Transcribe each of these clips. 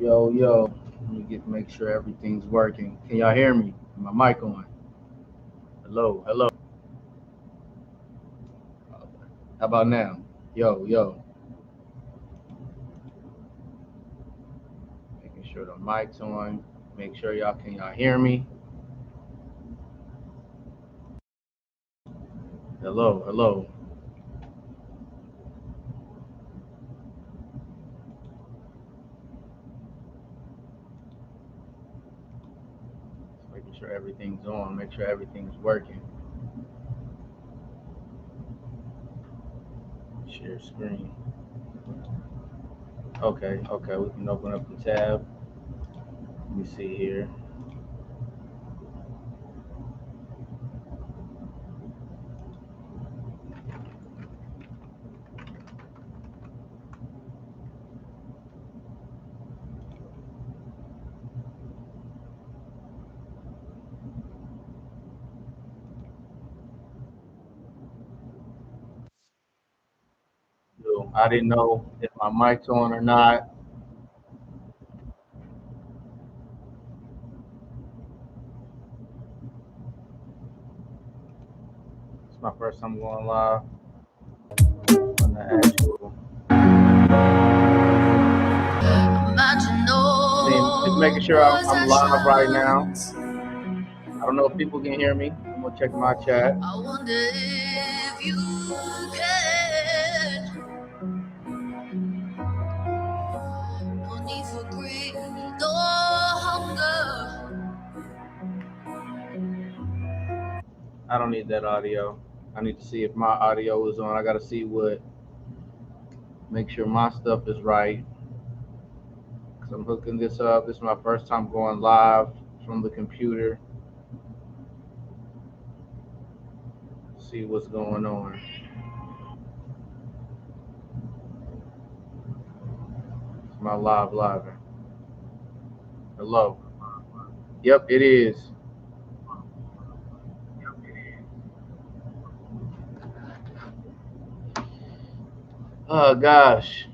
Yo, yo. Let me make sure everything's working. Can y'all hear me? My mic on. Hello, hello. How about now? Yo, yo. Making sure the mic's on. Make sure y'all hear me? Hello, hello. Making sure everything's on. Make sure everything's working. Share screen. Okay, okay. We can open up the tab. Let me see here. I didn't know if my mic's on or not. It's my first time going live on the actual. Just making sure I'm live right now. I don't know if people can hear me. I'm gonna check my chat. I wonder if you can. No need for greed or hunger. I don't need that audio. I need to see if my audio is on. I gotta see make sure my stuff is right. Cause I'm hooking this up. This is my first time going live from the computer. See what's going on. It's my live. Hello. Yep, it is. Oh gosh.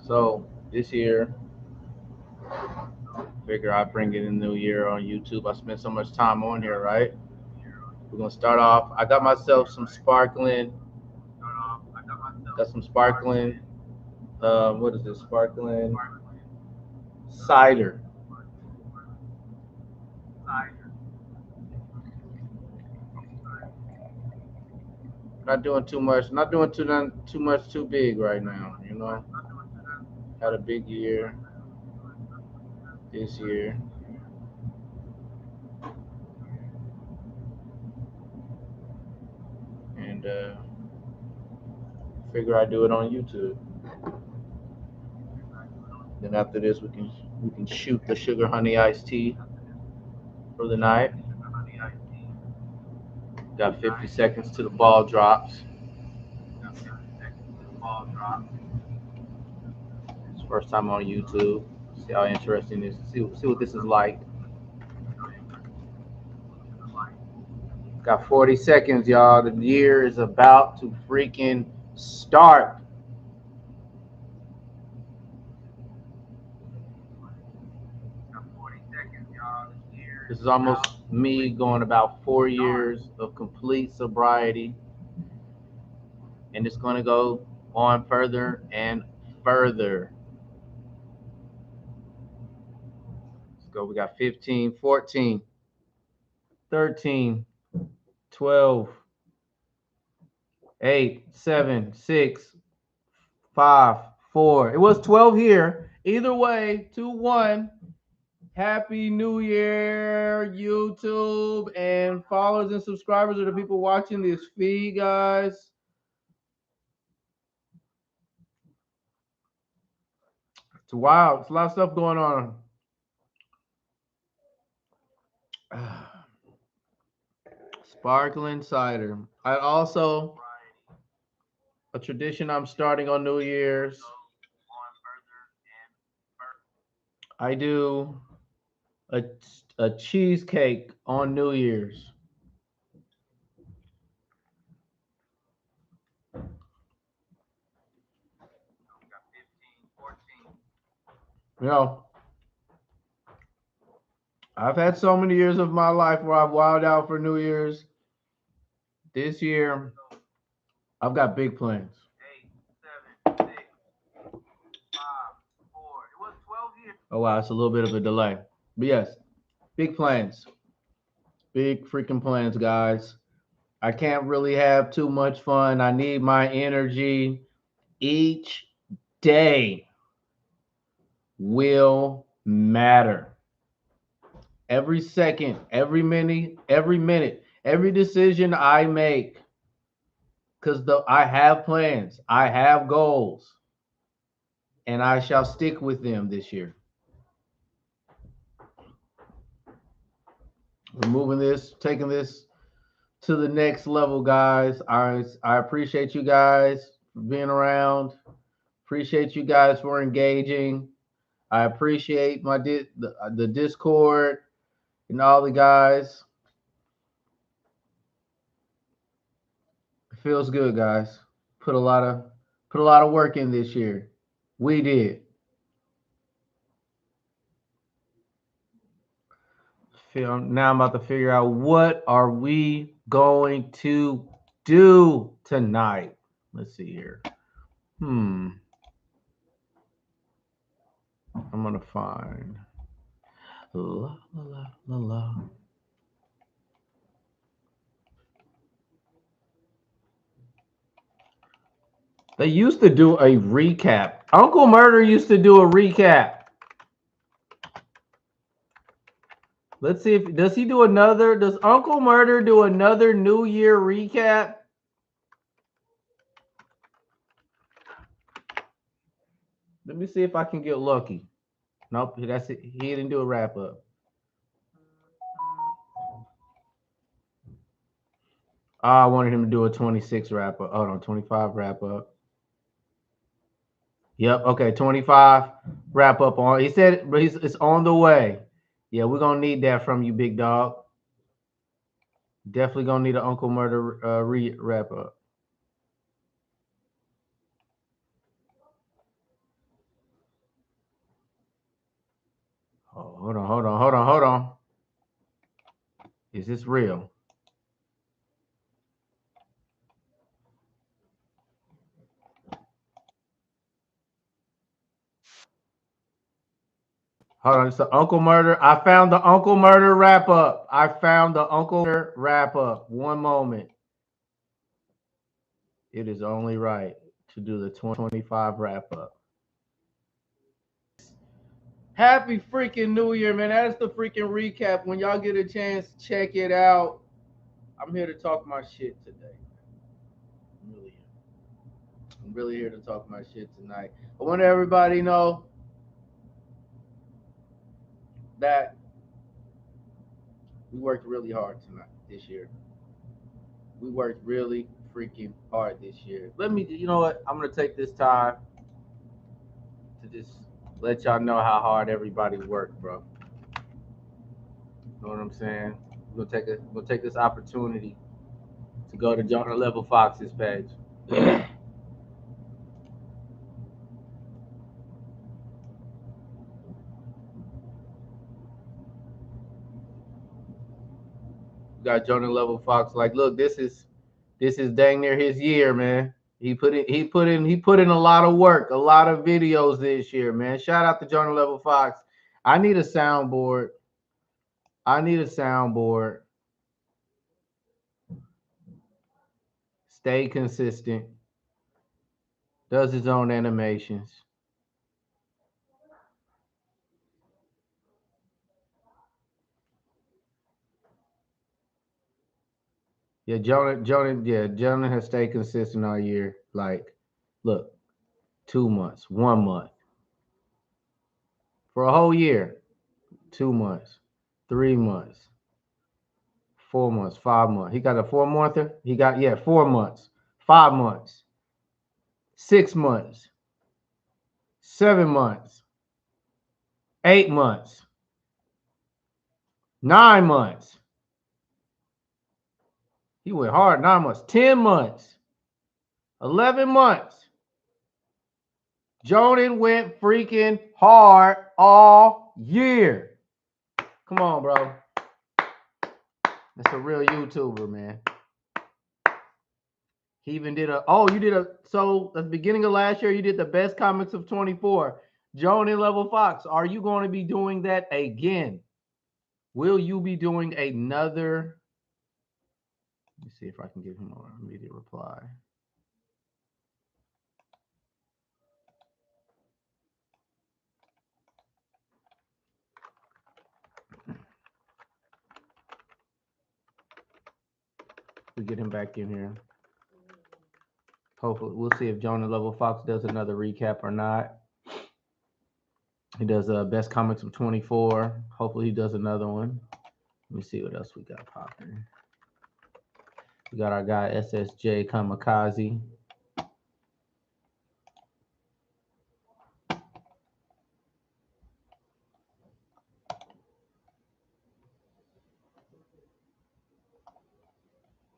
So this year, figure I bring it in the new year on YouTube. I spent so much time on here, right? We're gonna start off. I got myself some sparkling. Got some sparkling. What is this? Sparkling cider. Not doing too much. Not doing too much too big right now. You know, had a big year this year, and figure I do it on YouTube. Then after this, we can shoot the sugar honey iced tea for the night. Got 50 seconds to the ball drops. It's first time on YouTube. See how interesting this. See what this is like. Got 40 seconds, y'all. The year is about to freaking start. This is almost me going about 4 years of complete sobriety. And it's going to go on further and further. Let's go. We got 15, 14, 13, 12, 8, 7, 6, 5, 4. It was 12 here. Either way, 2, 1. Happy New Year, YouTube, and followers and subscribers are the people watching this feed, guys. It's wild. It's a lot of stuff going on. Sparkling cider. I also, a tradition I'm starting on New Year's, I do a, a cheesecake on New Year's. You know, I've had so many years of my life where I've wilded out for New Year's. This year, I've got big plans. 8, 7, 6, 5, 4. It was 12 years. Oh wow, it's a little bit of a delay. But yes, big plans. Big freaking plans, guys. I can't really have too much fun. I need my energy. Each day will matter. Every second, every minute, every decision I make, because I have plans, I have goals, and I shall stick with them this year. We're moving this, taking this to the next level, guys. I appreciate you guys for being around. Appreciate you guys for engaging. I appreciate the Discord and all the guys. It feels good, guys. Put a lot of work in this year. We did. Now I'm about to figure out what are we going to do tonight. Let's see here. I'm gonna find la la la la la. They used to do a recap. Uncle Murder used to do a recap. Let's see if does he do another. Does Uncle Murder do another New Year recap? Let me see if I can get lucky. Nope, that's it. He didn't do a wrap up. I wanted him to do a 26 wrap up. Hold on, 25 wrap up. Yep. Okay, 25 wrap up on. He said, but it's on the way. Yeah, we're gonna need that from you, big dog. Definitely gonna need an Uncle Murder wrap up. Oh, hold on. Is this real? Hold on, so Uncle Murder. I found the Uncle Murder wrap up. One moment. It is only right to do the 25 wrap up. Happy freaking New Year, man. That's the freaking recap. When y'all get a chance, check it out. I'm here to talk my shit today. I'm really here to talk my shit tonight. I want everybody to know that we worked really hard this year. We worked really freaking hard this year. You know what? I'm going to take this time to just let y'all know how hard everybody worked, bro. You know what I'm saying? We'll take this opportunity to go to Jonah Level Fox's page. Got Jonah Level Fox. Like, look, this is dang near his year, man. He put in a lot of work, a lot of videos this year, man. Shout out to Jonah Level Fox. I need a soundboard. Stay consistent. Does his own animations. Yeah, Jonah has stayed consistent all year. Like, look, 2 months, 1 month. For a whole year, 2 months, 3 months, 4 months, 5 months. He got a 4-monther. He got 4 months, 5 months, 6 months, 7 months, 8 months, 9 months. He went hard 9 months, 10 months, 11 months, Jonan went freaking hard all year. Come on, bro. That's a real YouTuber, man. He even did so at the beginning of last year, you did the best comics of 24. Jonan Level Fox, are you going to be doing that again? Will you be doing another? Let me see if I can give him an immediate reply. We get him back in here. Hopefully, we'll see if Jonah Level Fox does another recap or not. He does best comics of 24. Hopefully, he does another one. Let me see what else we got popping. We got our guy SSJ Kamikaze.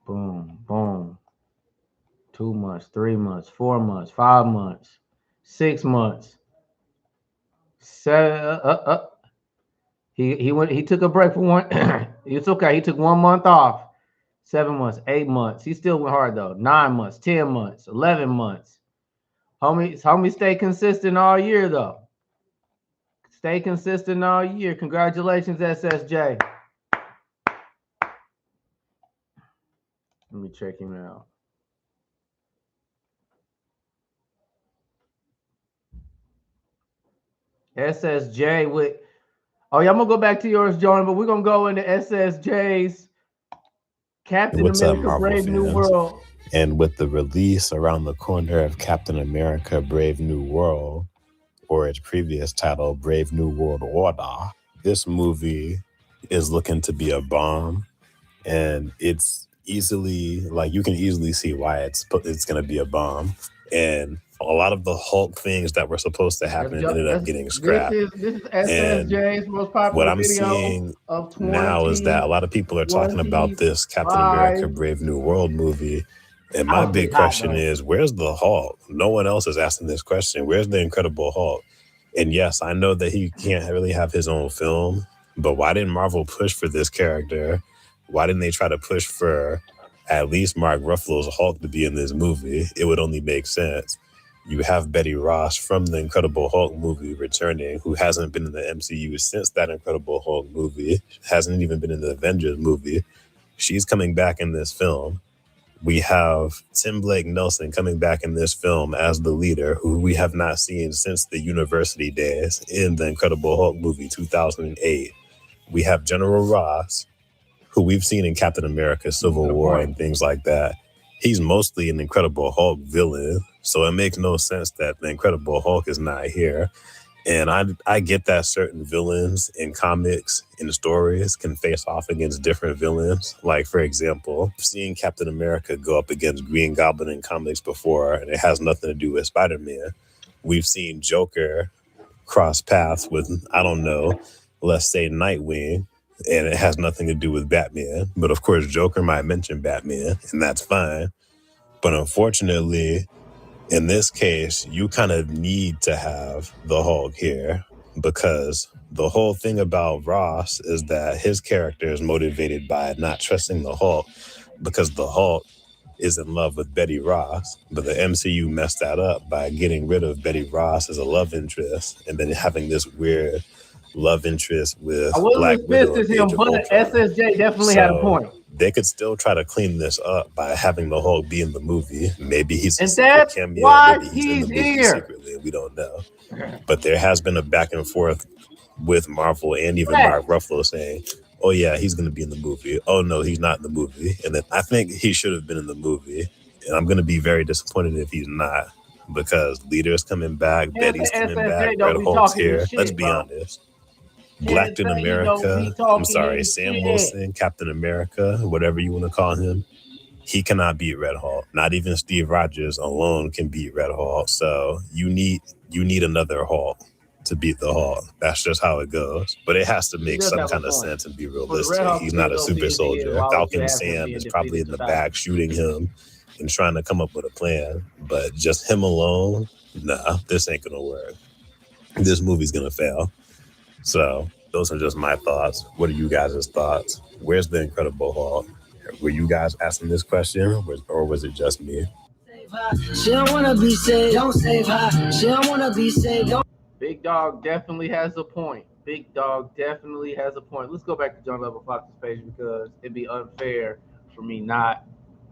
Boom, boom. 2 months, 3 months, 4 months, 5 months, 6 months. He took a break for one. It's okay. He took 1 month off. 7 months, 8 months. He still went hard though. 9 months, 10 months, 11 months. Homie stay consistent all year though. Stay consistent all year. Congratulations, SSJ. Let me check him out. SSJ with yeah, I'm gonna go back to yours, Jordan, but we're gonna go into SSJ's Captain America Brave New World. And with the release around the corner of Captain America Brave New World, or its previous title, Brave New World Order, this movie is looking to be a bomb. And it's easily, like, you can easily see why it's going to be a bomb. And a lot of the Hulk things that were supposed to happen ended up getting scrapped. This is SSJ's most popular what I'm seeing now is that a lot of people are talking about this Captain America Brave New World movie. And my big question is, where's the Hulk? No one else is asking this question. Where's the Incredible Hulk? And yes, I know that he can't really have his own film, but why didn't Marvel push for this character? Why didn't they try to push for at least Mark Ruffalo's Hulk to be in this movie? It would only make sense. You have Betty Ross from the Incredible Hulk movie returning, who hasn't been in the MCU since that Incredible Hulk movie, hasn't even been in the Avengers movie. She's coming back in this film. We have Tim Blake Nelson coming back in this film as the leader, who we have not seen since the university days in the Incredible Hulk movie 2008. We have General Ross, who we've seen in Captain America Civil War and things like that. He's mostly an Incredible Hulk villain, so it makes no sense that the Incredible Hulk is not here. And I get that certain villains in comics, in stories, can face off against different villains. Like, for example, seeing Captain America go up against Green Goblin in comics before, and it has nothing to do with Spider-Man. We've seen Joker cross paths with, I don't know, let's say Nightwing, and it has nothing to do with Batman. But of course, Joker might mention Batman, and that's fine. But unfortunately, in this case, you kind of need to have the Hulk here, because the whole thing about Ross is that his character is motivated by not trusting the Hulk, because the Hulk is in love with Betty Ross. But the MCU messed that up by getting rid of Betty Ross as a love interest and then having this weird love interest with Black Widow. But SSJ definitely had a point. They could still try to clean this up by having the Hulk be in the movie. Maybe he's a secret cameo. Maybe he's in the movie secretly. We don't know. But there has been a back and forth with Marvel and even Mark Ruffalo saying, oh yeah, he's going to be in the movie. Oh no, he's not in the movie. And then I think he should have been in the movie. And I'm going to be very disappointed if he's not, because Leader's coming back, Betty's coming back, Red Hulk's here. Let's be honest. Captain America, Sam Wilson, Captain America, whatever you want to call him, he cannot beat Red Hulk. Not even Steve Rogers alone can beat Red Hulk. So you need another Hulk to beat the Hulk. That's just how it goes. But it has to make some kind of sense and be realistic. He's not a super soldier. Falcon Sam is probably in the back shooting him and trying to come up with a plan. But just him alone nah, this ain't gonna work. This movie's gonna fail. So those are just my thoughts. What are you guys' thoughts? Where's the Incredible Hulk? Were you guys asking this question, or was it just me? She don't wanna be saved, don't save her. She don't wanna be saved, don't. Big Dog definitely has a point. Big Dog definitely has a point. Let's go back to John Level Fox's page because it'd be unfair for me not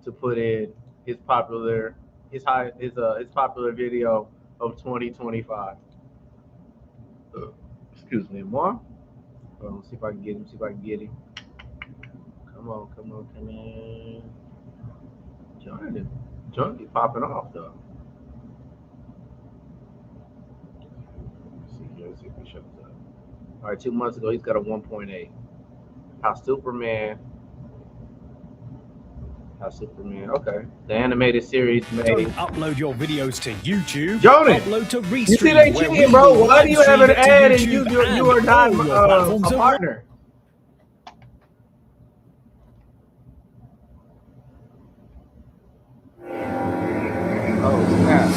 to put in his popular video of 2025. Excuse me, more. Let's see if I can get him. Come on. John be popping off though. Let's see if he shows up. All right, 2 months ago he's got a 1.8. How Superman. Okay. The animated series made. Don't upload your videos to YouTube. Jonas, upload to Restream. You see they cheating, bro. Why do you have an ad and you are not a partner? Oh snap!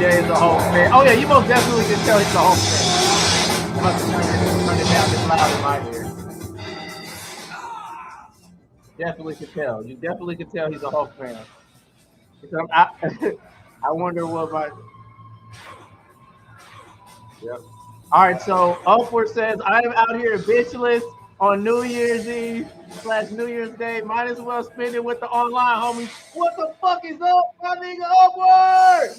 Jay is a Hulk fan. Oh yeah, you most definitely can tell he's a Hulk fan. I must turn it down this loud in my ear. Definitely could tell. You definitely could tell he's a Hulk fan. I wonder what my. Yep. All right, so Upward says, I am out here bitchless on New Year's Eve / New Year's Day. Might as well spend it with the online homies. What the fuck is up, my nigga Upward?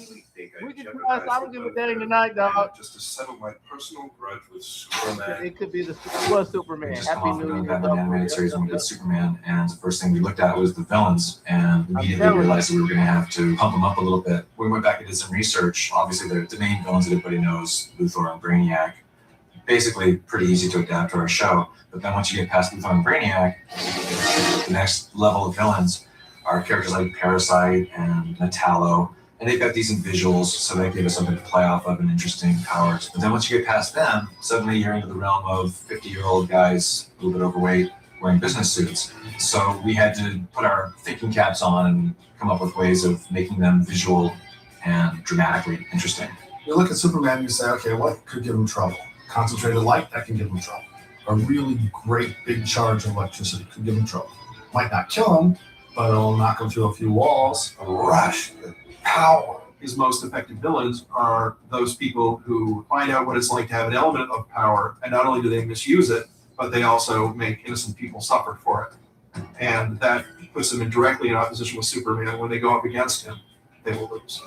We can try. I would give a day tonight, dog. Just to settle my personal grudge with Superman. It could be Superman. Happy New Year. Batman animated series when we did Superman, and the first thing we looked at was the villains, and immediately realized that we were going to have to pump them up a little bit. We went back and did some research. Obviously, the main villains that everybody knows, Luthor and Brainiac, basically pretty easy to adapt to our show. But then once you get past Luthor and Brainiac, the next level of villains are characters like Parasite and Metallo. And they've got decent visuals, so they give us something to play off of and interesting powers. But then once you get past them, suddenly you're into the realm of 50-year-old guys, a little bit overweight, wearing business suits. So we had to put our thinking caps on and come up with ways of making them visual and dramatically interesting. You look at Superman and you say, okay, what could give him trouble? Concentrated light, that can give him trouble. A really great big charge of electricity could give him trouble. Might not kill him, but it'll knock him through a few walls. A rush. Power. His most effective villains are those people who find out what it's like to have an element of power, and not only do they misuse it, but they also make innocent people suffer for it. And that puts them directly in opposition with Superman. When they go up against him, they will lose.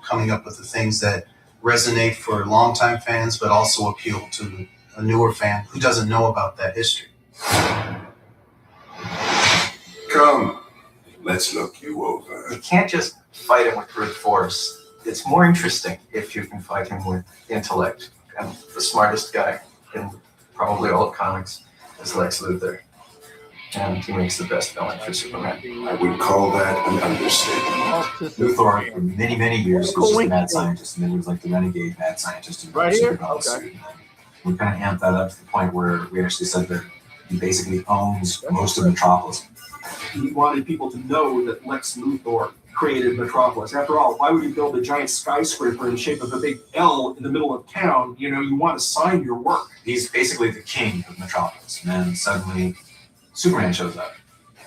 Coming up with the things that resonate for longtime fans, but also appeal to a newer fan who doesn't know about that history. Come. Let's look you over. You can't just fight him with brute force. It's more interesting if you can fight him with intellect. And the smartest guy in probably all of comics is Lex Luthor. And he makes the best villain for Superman. I would call that an understatement. Luthor, for many, many years, was just a mad scientist. And then he was like the renegade mad scientist. Right here? Okay. We kind of amped that up to the point where we actually said that he basically owns most of Metropolis. He wanted people to know that Lex Luthor created Metropolis. After all, why would you build a giant skyscraper in the shape of a big L in the middle of town? You know, you want to sign your work. He's basically the king of Metropolis. And then suddenly Superman shows up.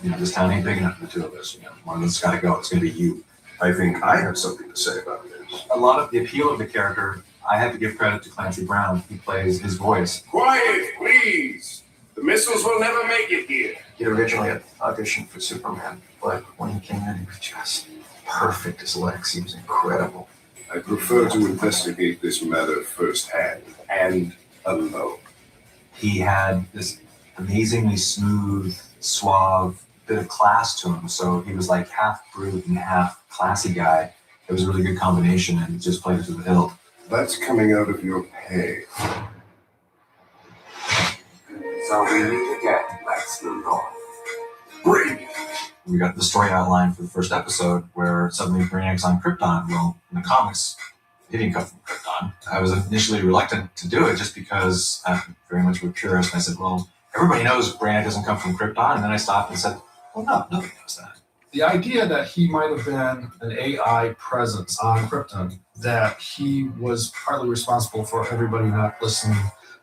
You know, this town ain't big enough for the two of us. You know, one of us got to go. It's going to be you. I think I have something to say about this. A lot of the appeal of the character, I have to give credit to Clancy Brown. He plays his voice. Quiet, please. The missiles will never make it here. He originally had auditioned for Superman, but when he came in, he was just perfect as Lex. He was incredible. I prefer to investigate this matter firsthand and alone. He had this amazingly smooth, suave bit of class to him. So he was like half brute and half classy guy. It was a really good combination, and he just played it to the hilt. That's coming out of your pay. So we need to get Lex Luthor. Brilliant. We got the story outline for the first episode where suddenly Brainiac's on Krypton. Well, in the comics, he didn't come from Krypton. I was initially reluctant to do it just because I'm very much of a purist. And I said, well, everybody knows Brainiac doesn't come from Krypton. And then I stopped and said, well, no, nobody knows that. The idea that he might have been an AI presence on Krypton, that he was partly responsible for everybody not listening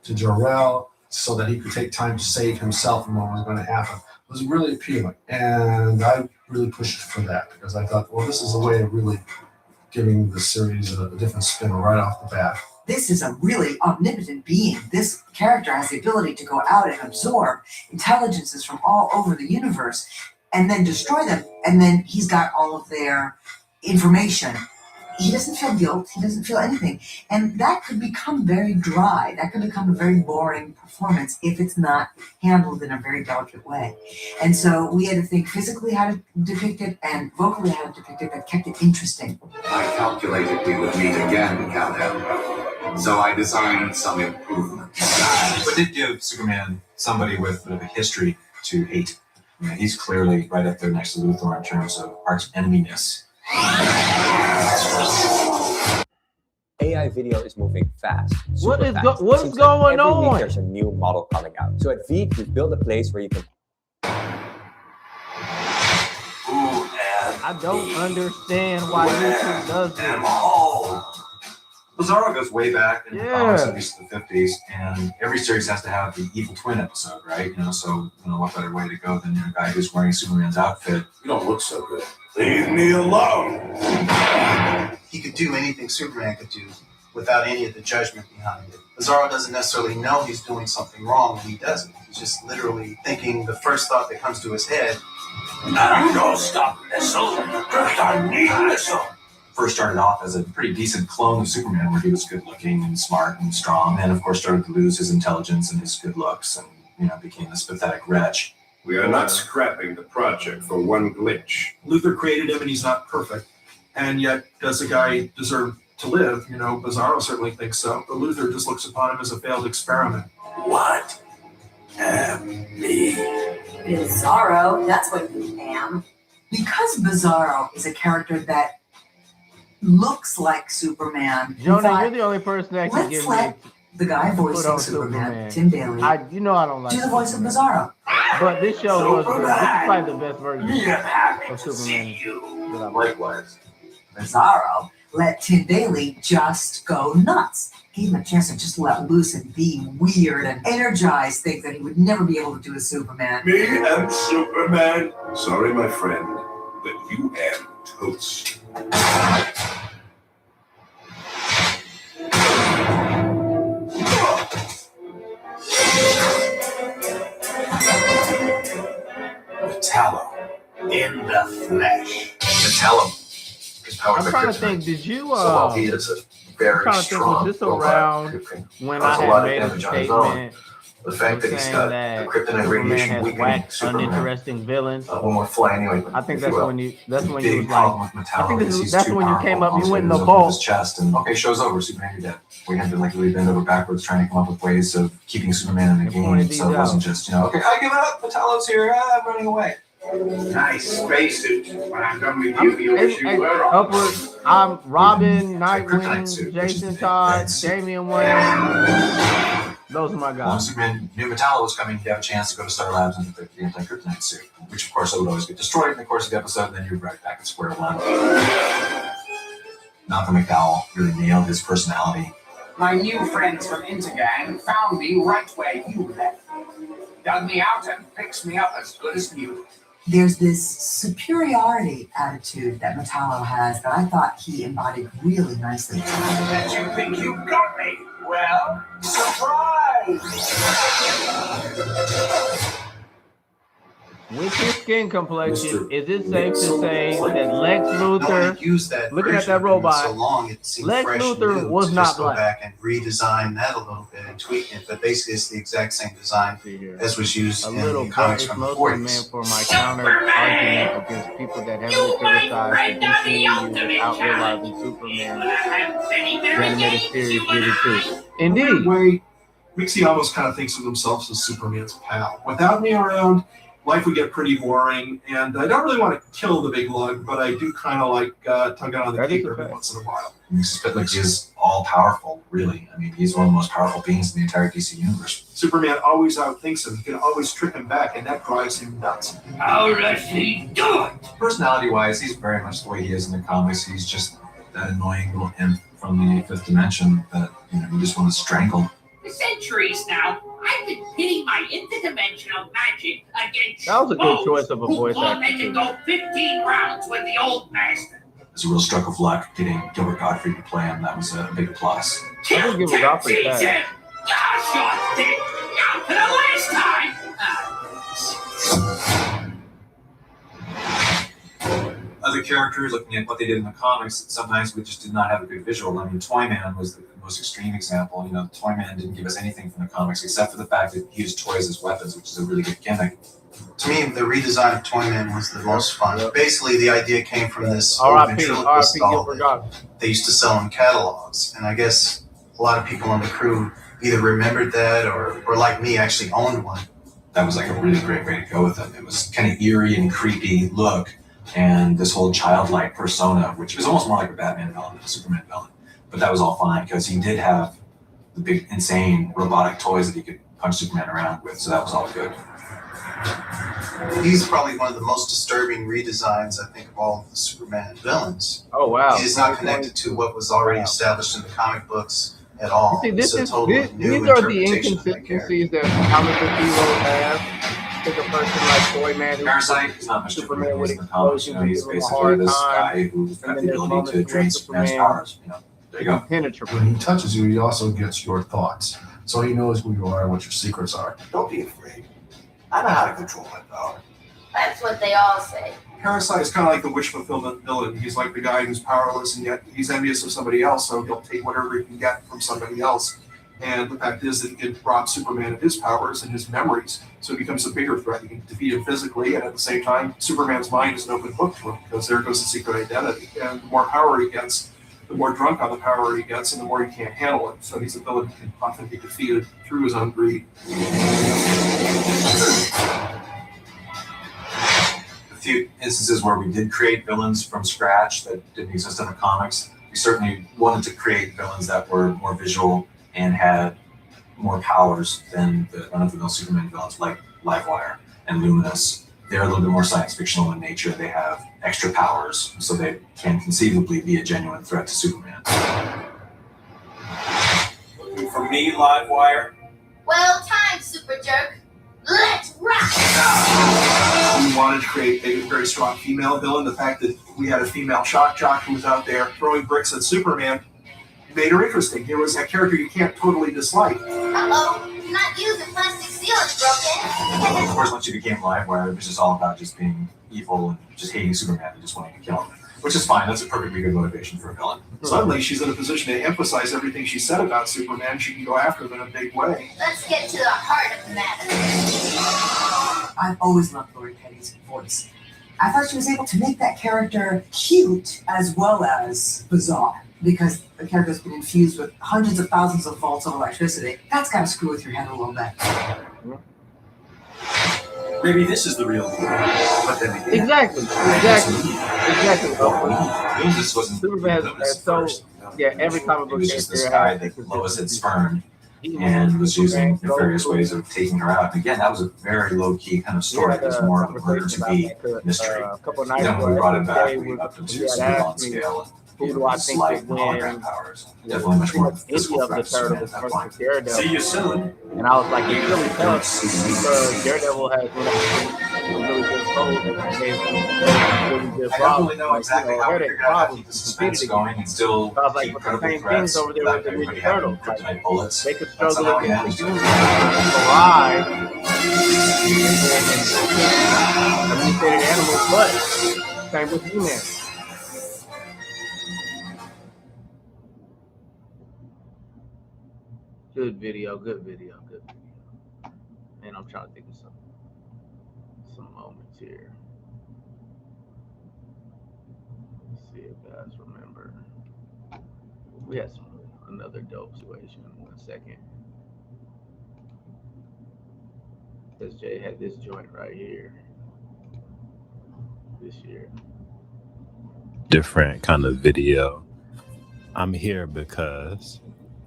to Jor-El so that he could take time to save himself from what was going to happen, was really appealing. And I really pushed for that because I thought, well, this is a way of really giving the series a different spin right off the bat. This is a really omnipotent being. This character has the ability to go out and absorb intelligences from all over the universe and then destroy them. And then he's got all of their information. He doesn't feel guilt. He doesn't feel anything. And that could become very dry. That could become a very boring performance if it's not handled in a very delicate way. And so we had to think physically how to depict it and vocally how to depict it that kept it interesting. I calculated we would meet again, Kal-El. So I designed some improvements. But did give Superman somebody with a bit of a history to hate. I mean, he's clearly right up there next to Luthor in terms of arch eneminess. AI video is moving fast. What is fast. what is going every on? week there's a new model coming out. So at Veep, we've built a place where you can. I don't understand why YouTube does this. Bizarro goes way back in the Yeah. comics, at least the 50s, and every series has to have the evil twin episode, right? So what better way to go than a guy who's wearing Superman's outfit? You don't look so good. Leave me alone. He could do anything Superman could do without any of the judgment behind it. Bizarro doesn't necessarily know he's doing something wrong when he does it. He's just literally thinking the first thought that comes to his head. I'm gonna stop missile. First I need missile. First started off as a pretty decent clone of Superman, where he was good looking and smart and strong, and of course started to lose his intelligence and his good looks, and became this pathetic wretch. We are not scrapping the project for one glitch. Luthor created him and he's not perfect. And yet, does the guy deserve to live? Bizarro certainly thinks so. But Luthor just looks upon him as a failed experiment. What am me? Bizarro, that's what you am. Because Bizarro is a character that looks like Superman, Jonah, you're the only person that can let's give me. let the guy Put voicing on Superman, Superman. Tim Daly, I don't like do the voice of Superman. Bizarro. But this show was good. This is probably the best version Happy of to see Superman you. that I've Likewise. Bizarro let Tim Daly just go nuts. Gave him a chance to just let loose and be weird and energize things that he would never be able to do as Superman. Me and Superman. Sorry, my friend, but you am toast. Metallo in the flesh. Metallo. His power I'm trying to think, did you So while he is a very I'm trying to think, was strong this robot around who can when cause I a lot had of made a damage on his own, statement the fact that he's saying got that the kryptonite Superman radiation has weakening whacked, Superman. uninteresting villains? One more fly anyway. But I think if that's you will. when you that's when Big you was problem like, with I Metallo think is he's that's too when you powerful. came up, you Also, went in he the was over vault. his chest and okay, show's over. Superman, you're dead. We had to really bend over backwards trying to come up with ways of keeping Superman in the And game, pointed so it these wasn't out. just okay, I give it up. Metallo's here. I'm running away. Nice spacesuit. When I'm done with I'm, you, you wish you were on. upward. I'm Robin, Kryptonite Nightwing, suit, which is Jason the Todd, red suit. Damian Wayne. Those are my When guys. Superman knew Metallo was coming, he'd have a chance to go to Star Labs and get the anti-kryptonite suit, which of course would always get destroyed in the course of the episode, and then you're right back at square one. Malcolm McDowell really nailed his personality. My new friends from Intergang found me right where you left. Dug me out and fixed me up as good as new. There's this superiority attitude that Metallo has that I thought he embodied really nicely. Did you think you got me? Well, surprise! With his skin complexion, Mr. is it safe to say that Lex No Luthor, one used that looking at version that of him in robot, so long, it seemed Lex fresh and Luthor new was to not just go black. back and redesign that a little bit and tweak it. But basically, it's the exact same design as was used a in little the bit comics is from the mostly 40s. meant for my counter argument against people that heavily criticize the DCU without realizing Superman the animated series did it too. In Indeed. a way, Mixie almost kind of thinks of himself as Superman's pal. Without me around, life would get pretty boring, and I don't really want to kill the big lug, but I do kind of like tugging on the cape every once in a while. Mrs. Spitlick is all powerful, really. I mean, he's one of the most powerful beings in the entire DC universe. Superman always outthinks him. He can always trick him back, and that drives him nuts. How does he do it? Personality-wise, he's very much the way he is in the comics. He's just that annoying little imp from the fifth dimension that you just want to strangle. For centuries now, I've been pitting my interdimensional magic against That was a good choice of a voice who thought actor, they could too. go 15 rounds with the old master. It's a real stroke of luck getting Gilbert Godfrey to play him. That was a big plus. I think Gilbert Godfrey Teach died. him! Gosh, dick! Now for the last time! Other characters, looking at what they did in the comics, sometimes we just did not have a good visual. I mean, Toyman was the most extreme example. You know, Toyman didn't give us anything from the comics except for the fact that he used toys as weapons, which is a really good gimmick. To me, the redesign of Toyman was the most fun. Basically, the idea came from this R.I.P. ventriloquist doll Gilbert Godfrey. that they used to sell in catalogs. And I guess a lot of people on the crew either remembered that or like me, actually owned one. That was like a really great way to go with it. It was kind of eerie and creepy look, and this whole childlike persona, which was almost more like a Batman villain than a Superman villain. But that was all fine because he did have the big, insane robotic toys that he could punch Superman around with, so that was all good. He's probably one of the most disturbing redesigns, I think, of all of the Superman villains. Oh, wow. He's not connected to what was already established in the comic books at all. See, It's a totally new these are the interpretation of that character. inconsistencies that comic book heroes have. Take a person like Toyman, Parasite is not much different Superman than with he is in the comics. You know, he's explosions, basically hard this time, guy who's got and the then there's ability moments to where drain Superman's Superman powers. You know, there you go. impenetrable. When he touches you, he also gets your thoughts. So he knows who you are and what your secrets are. Don't be afraid. I know how to control my power. That's what they all say. Parasite is kind of like the wish fulfillment villain. He's like the guy who's powerless and yet he's envious of somebody else, so he'll take whatever he can get from somebody else. And the fact is that he can rob Superman of his powers and his memories, so he becomes a bigger threat. He can defeat him physically, and at the same time, Superman's mind is an open book to him, because there goes the secret identity. And the more power he gets, the more drunk on the power he gets, and the more he can't handle it. So he's a villain who can often be defeated through his own greed. A few instances where we did create villains from scratch that didn't exist in the comics. We certainly wanted to create villains that were more visual and had more powers than the run-of-the-mill Superman villains like Livewire and Luminous. They're a little bit more science fictional in nature. They have extra powers, so they can conceivably be a genuine threat to Superman. For me, Livewire, Well timed, super jerk. Let's rock! We wanted to create a very strong female villain. The fact that we had a female shock jock who was out there throwing bricks at Superman made her interesting. It was a character you can't totally dislike. Uh-oh, not using plastic seal is broken. Of course, once you became Livewire, it was just all about just being evil and just hating Superman and just wanting to kill him. Which is fine. That's a perfectly good motivation for a villain. Suddenly, she's in a position to emphasize everything she said about Superman. She can go after him in a big way. Let's get to the heart of the matter. I've always loved Lori Petty's voice. I thought she was able to make that character cute as well as bizarre, because the character's been infused with hundreds of thousands of volts of electricity. That's got to screw with your head a little bit. maybe this is the real deal. But then again, Exactly. Luminous wasn't Superman Luminous is so first. every comic It book was just this character guy has that Lois had spurned and was using nefarious ways of taking her out. Again, that was a very low-key kind of story. It was more of a murder-to-be mystery. A couple of nights Then when we brought it back, ago, we upped him he to had some asked villain me, scale. who do I think Light would and hologram win? powers. Definitely much more Any physical of the threat to Superman Turtles at that versus point. Daredevil. see you soon. And I was like, it's really tough because Daredevil has one of the really good roles and gave him really good I don't problems. really know exactly how we figured out how to keep the suspense going and still I was like, keep but the credible same threats things over there without with the everybody Ninja having Turtles. Like, kryptonite bullets. they could That's struggle how we against managed the it. humans alive and domesticated animals, but same with humans. Good video. And I'm trying to think of some moments here. Let's see if guys remember. We had another dope situation in 1 second. SJ had this joint right here this year. Different kind of video. I'm here because,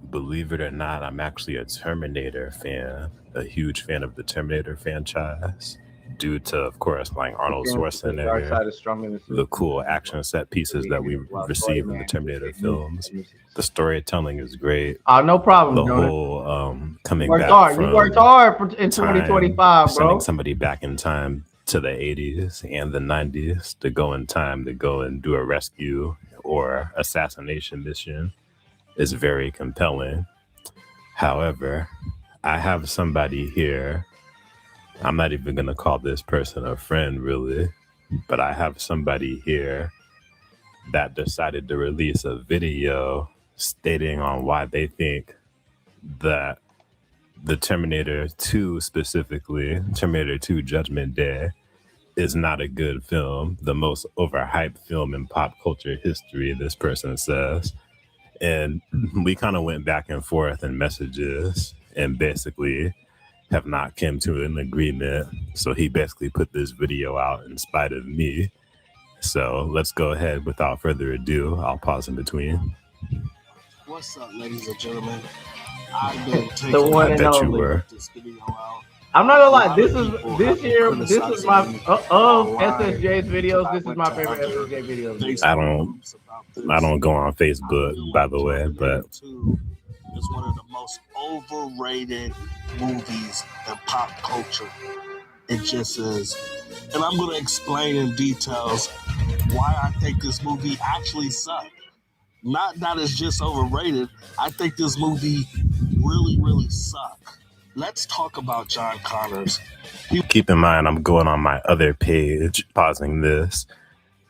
believe it or not, I'm actually a Terminator fan, a huge fan of the Terminator franchise, due to, of course, like Arnold Schwarzenegger, the cool action set pieces that we receive in the Terminator films. The storytelling is great. No problem. The Jonah. whole coming You back from worked hard in time, 2025, bro. sending somebody back in time to the 80s and the 90s to go in time to go and do a rescue or assassination mission is very compelling. However, I have somebody here. I'm not even going to call this person a friend, really, but I have somebody here that decided to release a video stating on why they think that the Terminator 2, specifically Terminator 2 Judgment Day, is not a good film, the most overhyped film in pop culture history, this person says. And we kind of went back and forth in messages and basically have not come to an agreement. So he basically put this video out in spite of me. So let's go ahead without further ado. I'll pause in between. What's up, ladies and gentlemen? I've been taking The one and bet you only. were. this video out. I'm not gonna lie. A This lot of is people this have been year. This is criticizing my me of online. SSJ's videos. This is went my to favorite other SSJ videos. Facebook I don't groups about this. I don't go on I Facebook, feel by like the way, Terminator but 2 is one of the most overrated movies in pop culture. It just is. And I'm going to explain in details why I think this movie actually sucked. Not that it's just overrated. I think this movie really, really sucked. Let's talk about John Connors. keep in mind I'm going on my other page, pausing this,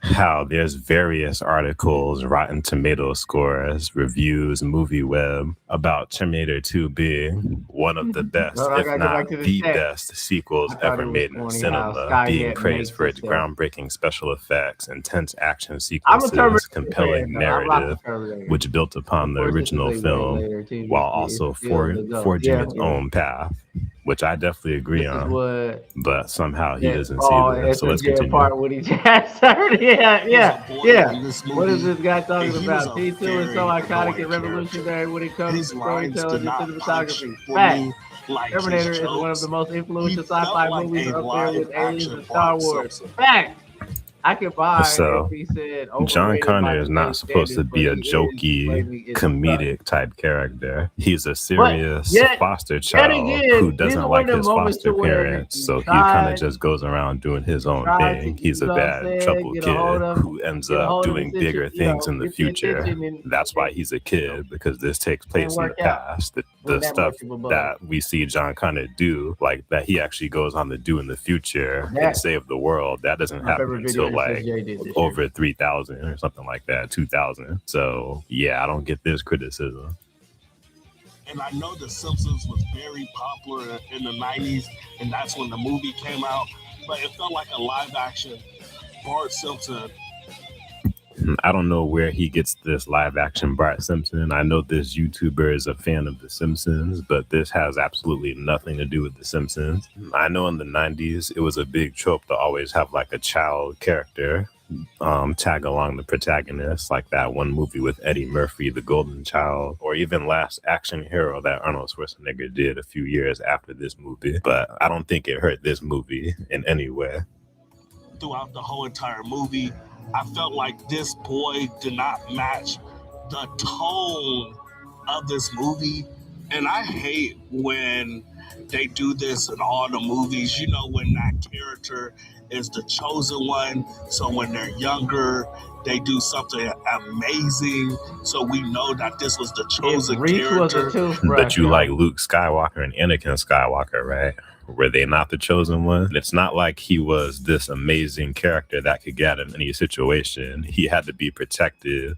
how there's various articles, Rotten Tomato scores, reviews, MovieWeb about Terminator 2 being one of the best, No, I if gotta go not back to the the text. best sequels I thought ever it was made in funny how cinema, Skynet being praised makes for its itself. groundbreaking special effects, intense action I'm a sequences, Terminator compelling fan, though. I rock narrative, with Terminator. which built upon the Of course, it's original way film later. TVC while is also still the GOAT. forging Yeah, its yeah. own path, which I definitely agree This is on. what But somehow he that doesn't Paul see and this. So let's SSJ continue. apart with each other. Yeah, yeah, He was a boy yeah. in this What is movie, this guy and talking he was about? a T2 is very so iconic annoying and character. revolutionary when it comes His to lines storytelling did and not punch cinematography. for Fact. me like Terminator his is one of the jokes. most He influential felt sci-fi like movies a up there with live Aliens action and Star Bart Wars. Simpson. Fact. I could buy So if he said John overrated by Connor is not today's supposed to standards, be but a he is jokey, blatantly is such. comedic type character. He's a But serious yet foster child who again, these doesn't are one like of the his moments foster to where parents, you so he kind try of just goes around doing his own try to, thing. He's you a know what I'm bad, saying, troubled get a hold kid of who ends get a up hold of doing his bigger attention, you things know, in the get the future. attention and That's why he's a kid, because this takes place in the work out. past. The Wasn't that stuff much of a buzz. that we see John Connor do, like that he actually goes on to do in the future and That save the world, that doesn't my happen favorite video until like SSJ did this year. over 3,000 or something like that, 2,000. So yeah, I don't get this criticism. And I know The Simpsons was very popular in the 90s, and that's when the movie came out. But it felt like a live action Bart Simpson. I don't know where he gets this live action Bart Simpson. I know this YouTuber is a fan of The Simpsons, but this has absolutely nothing to do with The Simpsons. I know in the 90s, it was a big trope to always have like a child character tag along the protagonist, like that one movie with Eddie Murphy, The Golden Child, or even Last Action Hero that Arnold Schwarzenegger did a few years after this movie. But I don't think it hurt this movie in any way. Throughout the whole entire movie, I felt like this boy did not match the tone of this movie. And I hate when they do this in all the movies, you know, when that character is the chosen one. So when they're younger, they do something amazing. So we know that this was the chosen Reese was character. a toothbrush. But you like Luke Skywalker and Anakin Skywalker, right? Were they not the chosen one? And it's not like he was this amazing character that could get in any situation. He had to be protected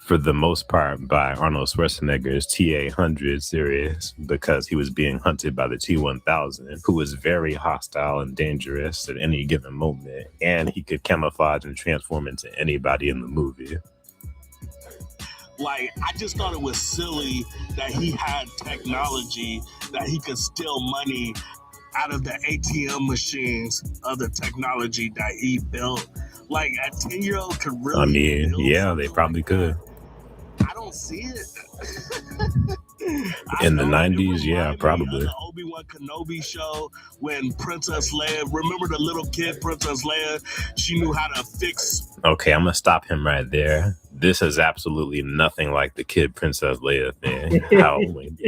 for the most part by Arnold Schwarzenegger's T-800 series because he was being hunted by the T-1000, who was very hostile and dangerous at any given moment. And he could camouflage and transform into anybody in the movie. Like, I just thought it was silly that he had technology that he could steal money out of the ATM machines of the technology that he built. Like a 10-year-old could really. I mean, yeah, they probably could. I don't see it. In the 90s, yeah, probably. The Obi-Wan Kenobi show when Princess Leia, remember the little kid Princess Leia, she knew how to fix. Okay, I'm gonna stop him right there. This is absolutely nothing like the Kid Princess Leia thing. How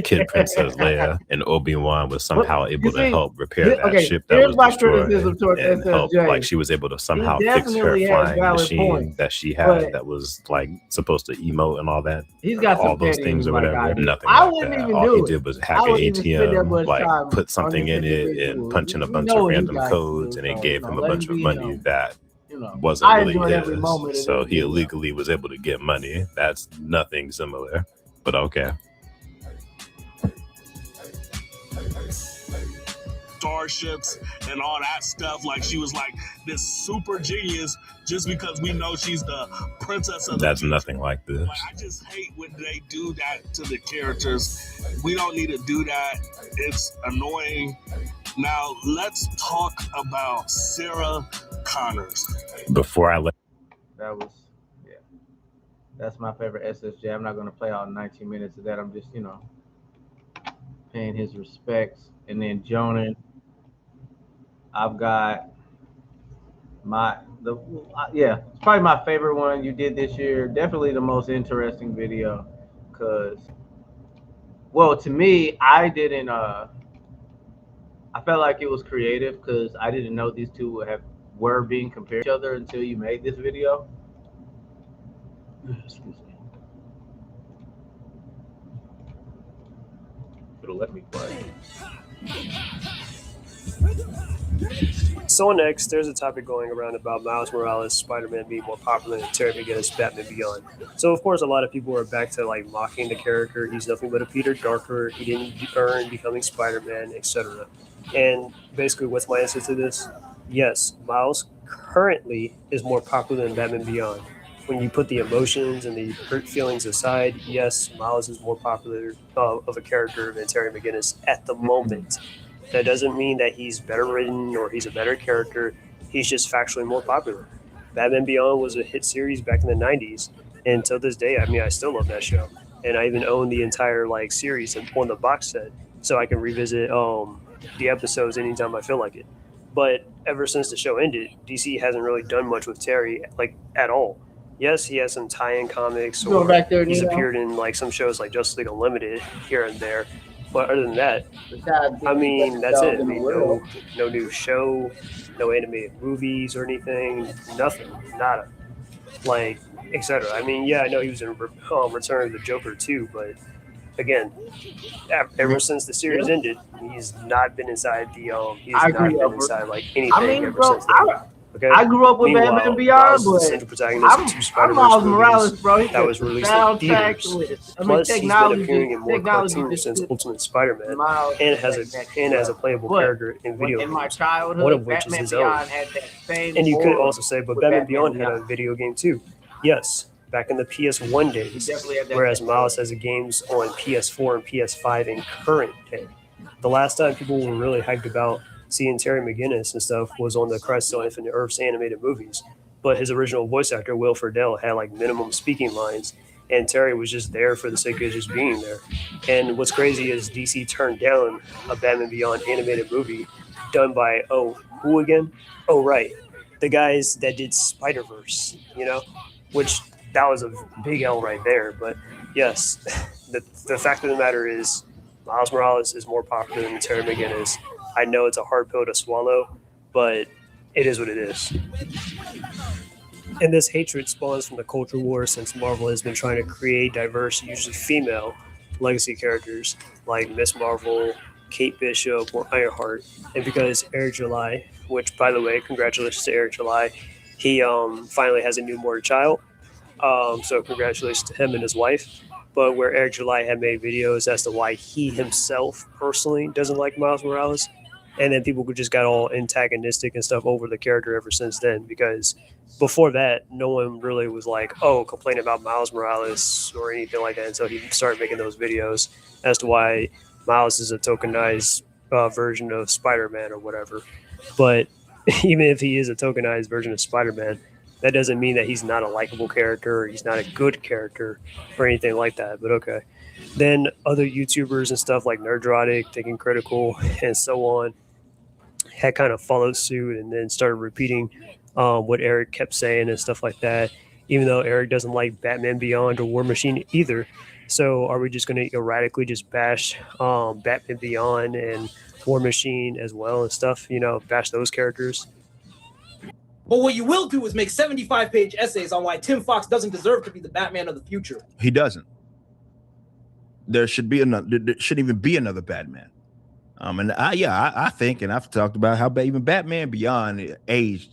Kid Princess Leia and Obi-Wan was somehow able to help repair that ship that was destroyed, and help, like she was able to somehow fix her flying machine that she had that was like supposed to emote and all that. He's got all some those things or whatever. Nothing. I like wouldn't that. even All do he it. did was hack an ATM, like put something in it and punch in a bunch of random codes, and it gave him a bunch of money that wasn't really his. So he illegally was able to get money. That's nothing similar, but okay. Starships and all that stuff. Like she was like this super genius just because we know she's the princess of That's nothing like this. Like, I just hate when they do that to the characters. We don't need to do that. It's annoying. Now let's talk about Sarah Connors. Before I let that's my favorite SSJ. I'm not going to play all 19 minutes of that. I'm just, paying his respects. And then Jonan, I've got it's probably my favorite one you did this year. Definitely the most interesting video because, well, to me, I didn't, I felt like it was creative because I didn't know these two were being compared to each other until you made this video. Excuse me. It'll let me play. So next, there's a topic going around about Miles Morales, Spider-Man being more popular than Terry McGinnis, Batman Beyond. So of course, a lot of people are back to like mocking the character. He's nothing but a Peter Parker. He didn't earn becoming Spider-Man, etc. And basically, what's my answer to this? Yes, Miles currently is more popular than Batman Beyond. When you put the emotions and the hurt feelings aside, yes, Miles is more popular of a character than Terry McGinnis at the moment. That doesn't mean that he's better written or he's a better character. He's just factually more popular. Batman Beyond was a hit series back in the 90s. And to this day, I mean, I still love that show. And I even own the entire series on the box set. So I can revisit the episodes anytime I feel like it. But ever since the show ended, DC hasn't really done much with Terry, at all. Yes, he has some tie-in comics, or he's appeared in some shows like Justice League Unlimited here and there. But other than that, I mean, that's it. I mean, no new show, no animated movies or anything, nothing, nada, etc. I mean, yeah, I know he was in Return of the Joker too, but again, ever since the series ended, he's not been inside anything. I mean, bro, since then. Okay. I grew up with Batman Beyond, but I'm Miles Morales, bro. That was released in theaters. Plus, he's been appearing in more cartoons since Ultimate Spider-Man, and has a playable character in video games, one of which is his own. And you could also say, but Batman Beyond had a video game too. Yes, back in the PS1 days, whereas Miles has games on PS4 and PS5 in current day. The last time people were really hyped about seeing Terry McGinnis and stuff was on the Crisis on Infinite Earths animated movies, but his original voice actor Will Friedle had minimum speaking lines, and Terry was just there for the sake of just being there. And what's crazy is DC turned down a Batman Beyond animated movie done by who again? Oh right, the guys that did Spider-Verse, which that was a big L right there. But yes, the fact of the matter is Miles Morales is more popular than Terry McGinnis. I know it's a hard pill to swallow, but it is what it is. And this hatred spawns from the culture war since Marvel has been trying to create diverse, usually female, legacy characters like Miss Marvel, Kate Bishop, or Ironheart. And because Eric July, which, by the way, congratulations to Eric July, he finally has a newborn child. So congratulations to him and his wife. But where Eric July had made videos as to why he himself personally doesn't like Miles Morales, and then people just got all antagonistic and stuff over the character ever since then, because before that, no one really was complaining about Miles Morales or anything like that until he started making those videos as to why Miles is a tokenized version of Spider-Man or whatever. But even if he is a tokenized version of Spider-Man, that doesn't mean that he's not a likable character or he's not a good character or anything like that. But okay. Then other YouTubers and stuff like Nerdrotic, Thinking Critical, and so on had kind of followed suit and then started repeating what Eric kept saying and stuff like that, even though Eric doesn't like Batman Beyond or War Machine either. So are we just going to erratically just bash Batman Beyond and War Machine as well and stuff, bash those characters? But what you will do is make 75-page essays on why Tim Fox doesn't deserve to be the Batman of the future. He doesn't. There should be another. There shouldn't even be another Batman. I think, and I've talked about how even Batman Beyond aged.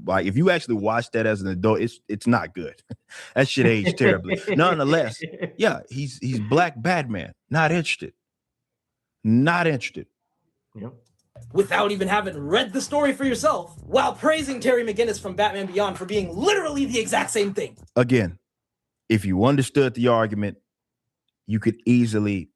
Like, if you actually watch that as an adult, it's not good. That shit aged terribly. Nonetheless, yeah, he's Black Batman. Not interested. Not interested. Yep. Without even having read the story for yourself, while praising Terry McGinnis from Batman Beyond for being literally the exact same thing. Again, if you understood the argument, you could easily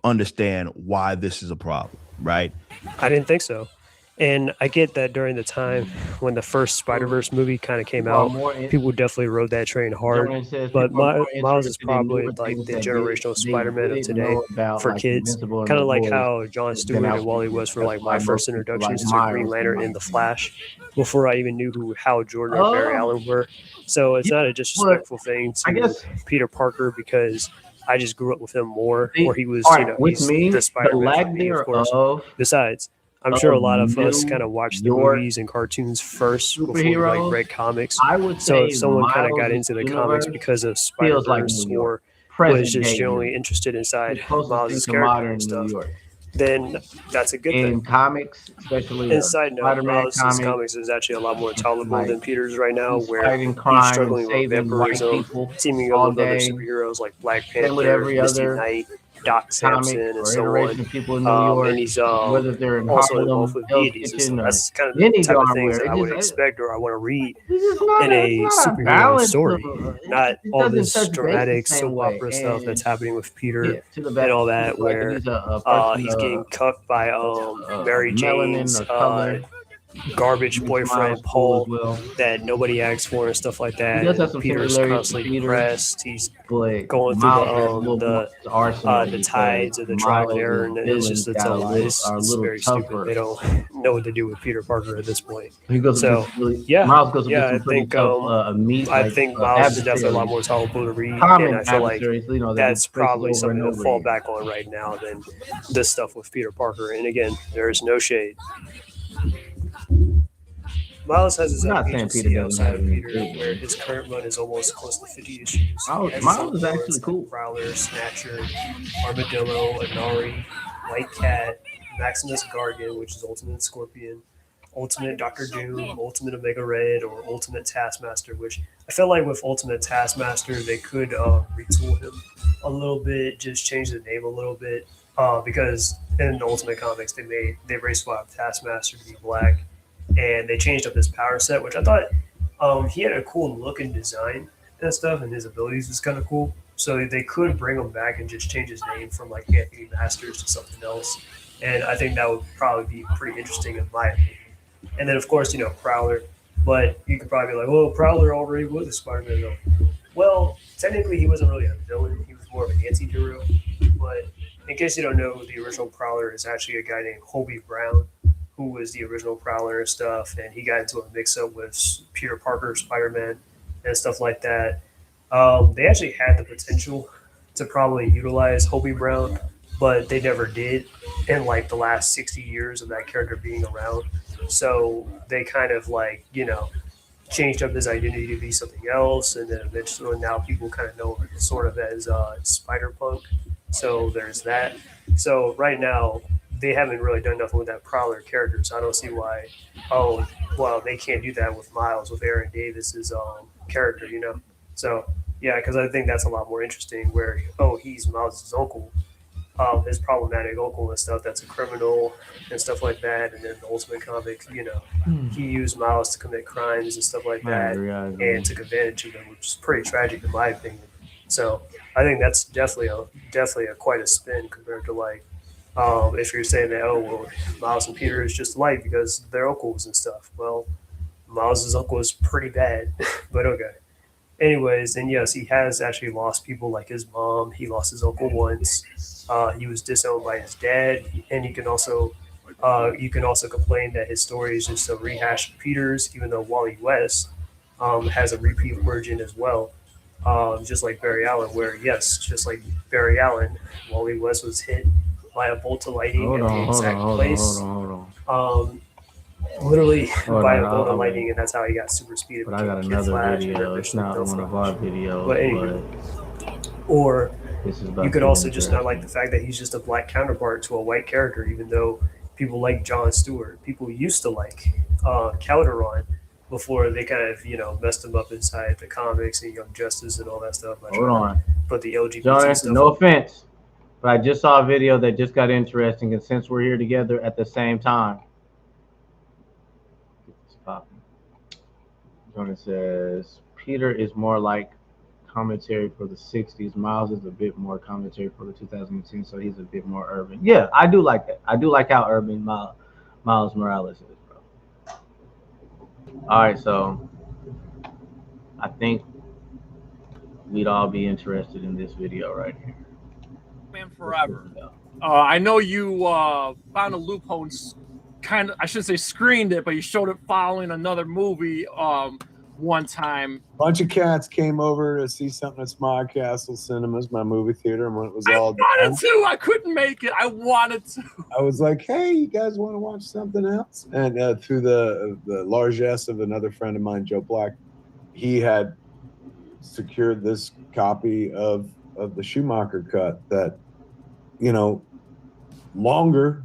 understand why this is a problem, right? I didn't think so. And I get that during the time when the first Spider-Verse movie kind of came out, people definitely rode that train hard. But Miles is probably like the generational Spider-Man of today for kids. Kind of like how Jon Stewart and Wally was for like my first introductions to Green Lantern and The Flash before I even knew who Hal Jordan or Barry Allen were. So it's not a disrespectful thing to Peter Parker because I just grew up with him more, or he was, he's the Spider-Man, of course. Besides, I'm sure a lot of us kind of watched the movies and cartoons first before we like read comics. So if someone kind of got into the comics because of Spider-Verse or was just generally interested inside Miles' character and stuff, then that's a good thing. In comics, especially and side note, Miles' comics is actually a lot more tolerable than Peter's right now, where he's struggling with vampirism, teaming up with other superheroes like Black Panther, Misty Knight, Doc Samson, and so on. And he's whether they're in also involved with deities. And so that's kind of the type of things that I would expect or I want to read in a superhero story. Not all this dramatic soap opera stuff that's happening with Peter and all that, where he's getting cucked by Mary Jane's garbage boyfriend Paul that nobody asks for and stuff like that. And Peter's constantly depressed. He's going through the tides of the trial and error, and it's just a it's very stupid. They don't know what to do with Peter Parker at this point. So I think Miles is definitely a lot more tolerable to read, and I feel like that's probably something to fall back on right now than this stuff with Peter Parker. And again, there is no shade. Miles has his own agency outside of Peter. His current run is almost close to 50 issues. Miles is actually cool. Prowler, Snatcher, Armadillo, Anari, White Cat, Maximus Gargan, which is Ultimate Scorpion, Ultimate Doctor Doom, Ultimate Omega Red, or Ultimate Taskmaster, which I feel like with Ultimate Taskmaster, they could retool him a little bit, just change the name a little bit, because in the Ultimate Comics, they race swapped Taskmaster to be black, and they changed up his power set, which I thought he had a cool look and design and stuff, and his abilities was kind of cool. So they could bring him back and just change his name from like Anthony Masters to something else, and I think that would probably be pretty interesting in my opinion. And then of course, Prowler, but you could probably be like, well, Prowler already was a Spider-Man villain. Well, technically he wasn't really a villain, he was more of an anti-hero. But in case you don't know, the original Prowler is actually a guy named Hobie Brown, who was the original Prowler and stuff, and he got into a mix-up with Peter Parker, Spider-Man, and stuff like that. They actually had the potential to probably utilize Hobie Brown, but they never did in like the last 60 years of that character being around. So they kind of changed up his identity to be something else, and then eventually now people kind of know him sort of as Spider-Punk. So there's that. So right now, they haven't really done nothing with that Prowler character, so I don't see why, they can't do that with Miles, with Aaron Davis's character, So, yeah, because I think that's a lot more interesting where, he's Miles' uncle, his problematic uncle and stuff that's a criminal and stuff like that. And then the Ultimate Comics, he used Miles to commit crimes and stuff like that and took advantage of them, which is pretty tragic in my opinion. So I think that's definitely a quite a spin compared to If you're saying that, oh, well, Miles and Peter is just alike because they're uncles and stuff. Well, Miles' uncle is pretty bad, but okay. Anyways, and yes, he has actually lost people like his mom. He lost his uncle once. He was disowned by his dad, and you can also complain that his story is just a rehash of Peter's, even though Wally West has a repeat version as well, just like Barry Allen, where yes, just like Barry Allen, Wally West was hit by a bolt of lightning at the exact place. Hold on. Literally by a bolt of lightning, and that's how he got super speed. But I got another video. It's not one of our videos. But anyway, or you could also just not like the fact that he's just a black counterpart to a white character, even though people like Jon Stewart. People used to like Calderon before they kind of, messed him up inside the comics and Young Justice and all that stuff. Hold on. But the LGBT John, stuff. no offense, but I just saw a video that just got interesting, and since we're here together at the same time, John says Peter is more like commentary for the 60s. Miles is a bit more commentary for the 2010, so he's a bit more urban. Yeah, I do like that. I do like how urban Miles Morales is, bro. All right, so I think we'd all be interested in this video right here. Man Forever. I know you found a loophole and I shouldn't say screened it, but you showed it following another movie one time. Bunch of cats came over to see something at Smog Castle Cinemas, my movie theater, and when it was I all wanted done, to. I couldn't make it. I wanted to. I was like, hey, you guys want to watch something else? And through the largesse of another friend of mine, Joe Black, he had secured this copy of the Schumacher cut that, longer,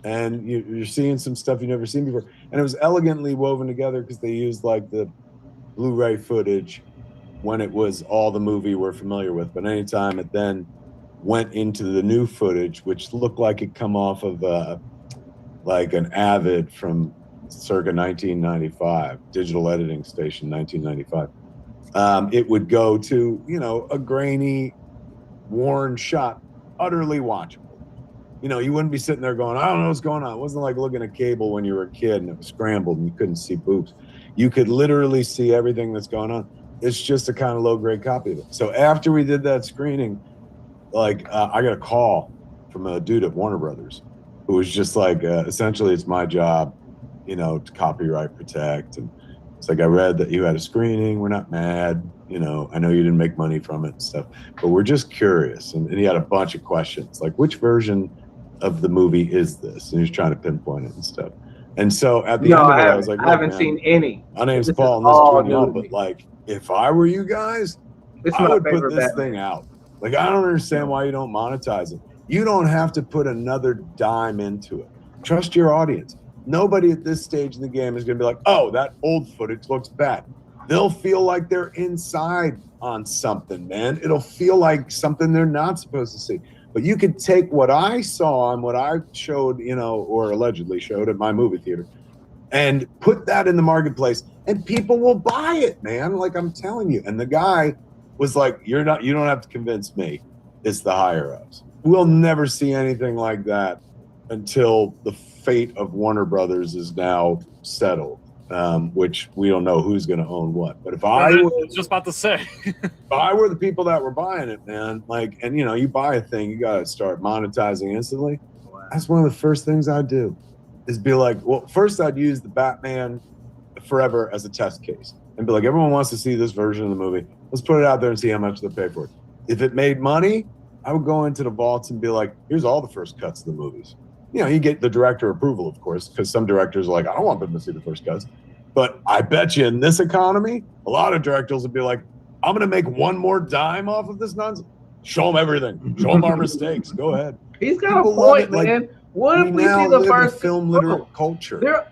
and you're seeing some stuff you've never seen before. And it was elegantly woven together because they used like the Blu-ray footage when it was all the movie we're familiar with. But anytime it then went into the new footage, which looked like it come off of like an Avid from circa 1995, digital editing station, 1995. It would go to, a grainy, worn shot, utterly watchable. You wouldn't be sitting there going, I don't know what's going on. It wasn't like looking at cable when you were a kid and it was scrambled and you couldn't see boobs. You could literally see everything that's going on. It's just a kind of low-grade copy of it. So after we did that screening, I got a call from a dude at Warner Brothers who was just like, essentially, it's my job, to copyright protect. And it's like, I read that you had a screening. We're not mad. I know you didn't make money from it and stuff, but we're just curious. And he had a bunch of questions, like, which version of the movie is this? And he was trying to pinpoint it and stuff. And so at the end of it, I was like, I haven't seen any. My name's Paul, and this is between y'all, but like, if I were you guys, I would put this thing out. Like, I don't understand why you don't monetize it. You don't have to put another dime into it. Trust your audience. Nobody at this stage in the game is going to be like, oh, that old footage looks bad. They'll feel like they're inside on something, man. It'll feel like something they're not supposed to see. But you could take what I saw and what I showed, or allegedly showed at my movie theater, and put that in the marketplace, and people will buy it, man. Like, I'm telling you. And the guy was like, you don't have to convince me. It's the higher ups. We'll never see anything like that until the fate of Warner Brothers is now settled. Which we don't know who's going to own what. But if I was just about to say, if I were the people that were buying it, man, and you buy a thing, you got to start monetizing instantly. Wow. That's one of the first things I'd do is be like, well, first I'd use the Batman Forever as a test case and be like, everyone wants to see this version of the movie. Let's put it out there and see how much they'll pay for it. If it made money, I would go into the vaults and be like, here's all the first cuts of the movies. You get the director approval, of course, because some directors are like, I don't want them to see the first cuts. But I bet you in this economy, a lot of directors would be like, I'm going to make one more dime off of this nonsense. Show them everything. Show them our mistakes. Go ahead. He's got a point, man. What if we see the first film literate culture?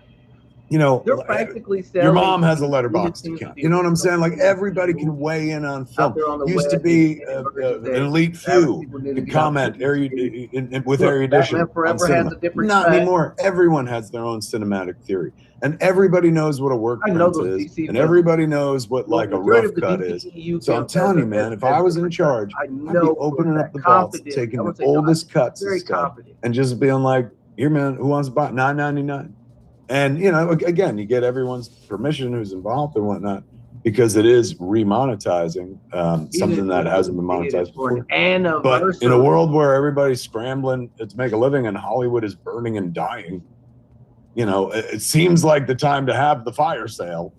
you know, They're practically selling. your mom has a letterbox account. You know what I'm saying? Like everybody can weigh in on film. Used to be an elite few could comment with erudition. Batman Forever has a different Not track. anymore. Everyone has their own cinematic theory, and everybody knows what a work print is, and everybody knows what like a rough cut is. So I'm telling you, man, if I was in charge, I'd be opening up the vaults, taking the oldest cuts and stuff, and just being like, "Here, man, who wants to buy $9.99?" And, you know, again, you get everyone's permission who's involved and whatnot, because it is remonetizing something that hasn't been monetized before. But in a world where everybody's scrambling to make a living and Hollywood is burning and dying, you know, it seems like the time to have the fire sale.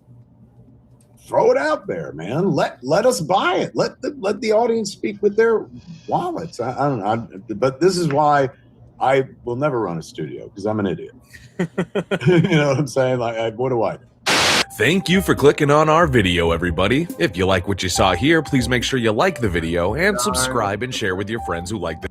Throw it out there, man. Let us buy it. Let the audience speak with their wallets. I don't know. But this is why I will never run a studio, because I'm an idiot. You know what I'm saying? Like, what do I do? Thank you for clicking on our video, everybody. If you like what you saw here, please make sure you like the video and subscribe and share with your friends who like the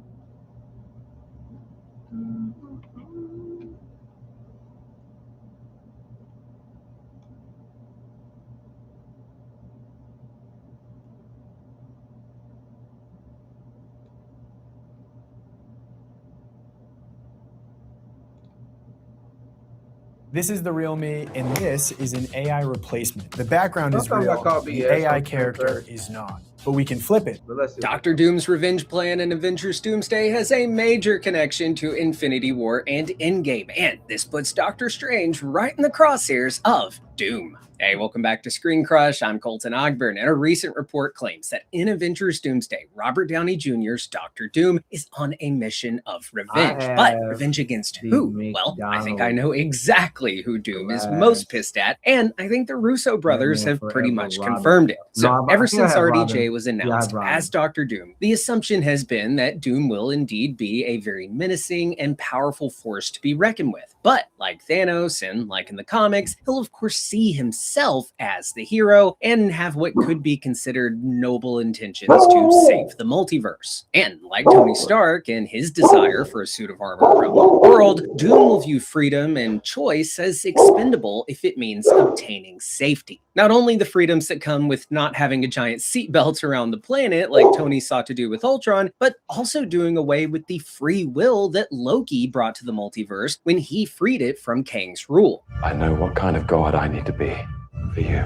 This is the real me, and this is an AI replacement. The background is Sometimes I real, call the BS, AI character is not. But we can flip it. Dr. Doom's revenge plan in Avengers Doomsday has a major connection to Infinity War and Endgame, and this puts Doctor Strange right in the crosshairs of Doom. Hey, welcome back to Screen Crush. I'm Colton Ogburn, and a recent report claims that in Avengers Doomsday, Robert Downey Jr.'s Dr. Doom is on a mission of revenge. But revenge against who? Well, I think I know exactly who Doom is most pissed at, and I think the Russo brothers have pretty much confirmed it. So ever since RDJ was announced as Dr. Doom, the assumption has been that Doom will indeed be a very menacing and powerful force to be reckoned with. But like Thanos and like in the comics, he'll of course see himself as the hero and have what could be considered noble intentions to save the multiverse. And like Tony Stark and his desire for a suit of armor around the world, Doom will view freedom and choice as expendable if it means obtaining safety. Not only the freedoms that come with not having a giant seatbelt around the planet like Tony sought to do with Ultron, but also doing away with the free will that Loki brought to the multiverse when he freed it from Kang's rule. I know what kind of god I need to be for you,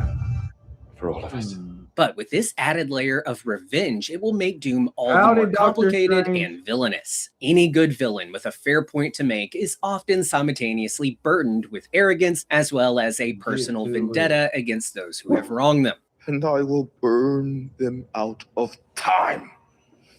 for all of us. But with this added layer of revenge, it will make Doom all the more complicated and villainous. Any good villain with a fair point to make is often simultaneously burdened with arrogance as well as a personal vendetta against those who have wronged them. And I will burn them out of time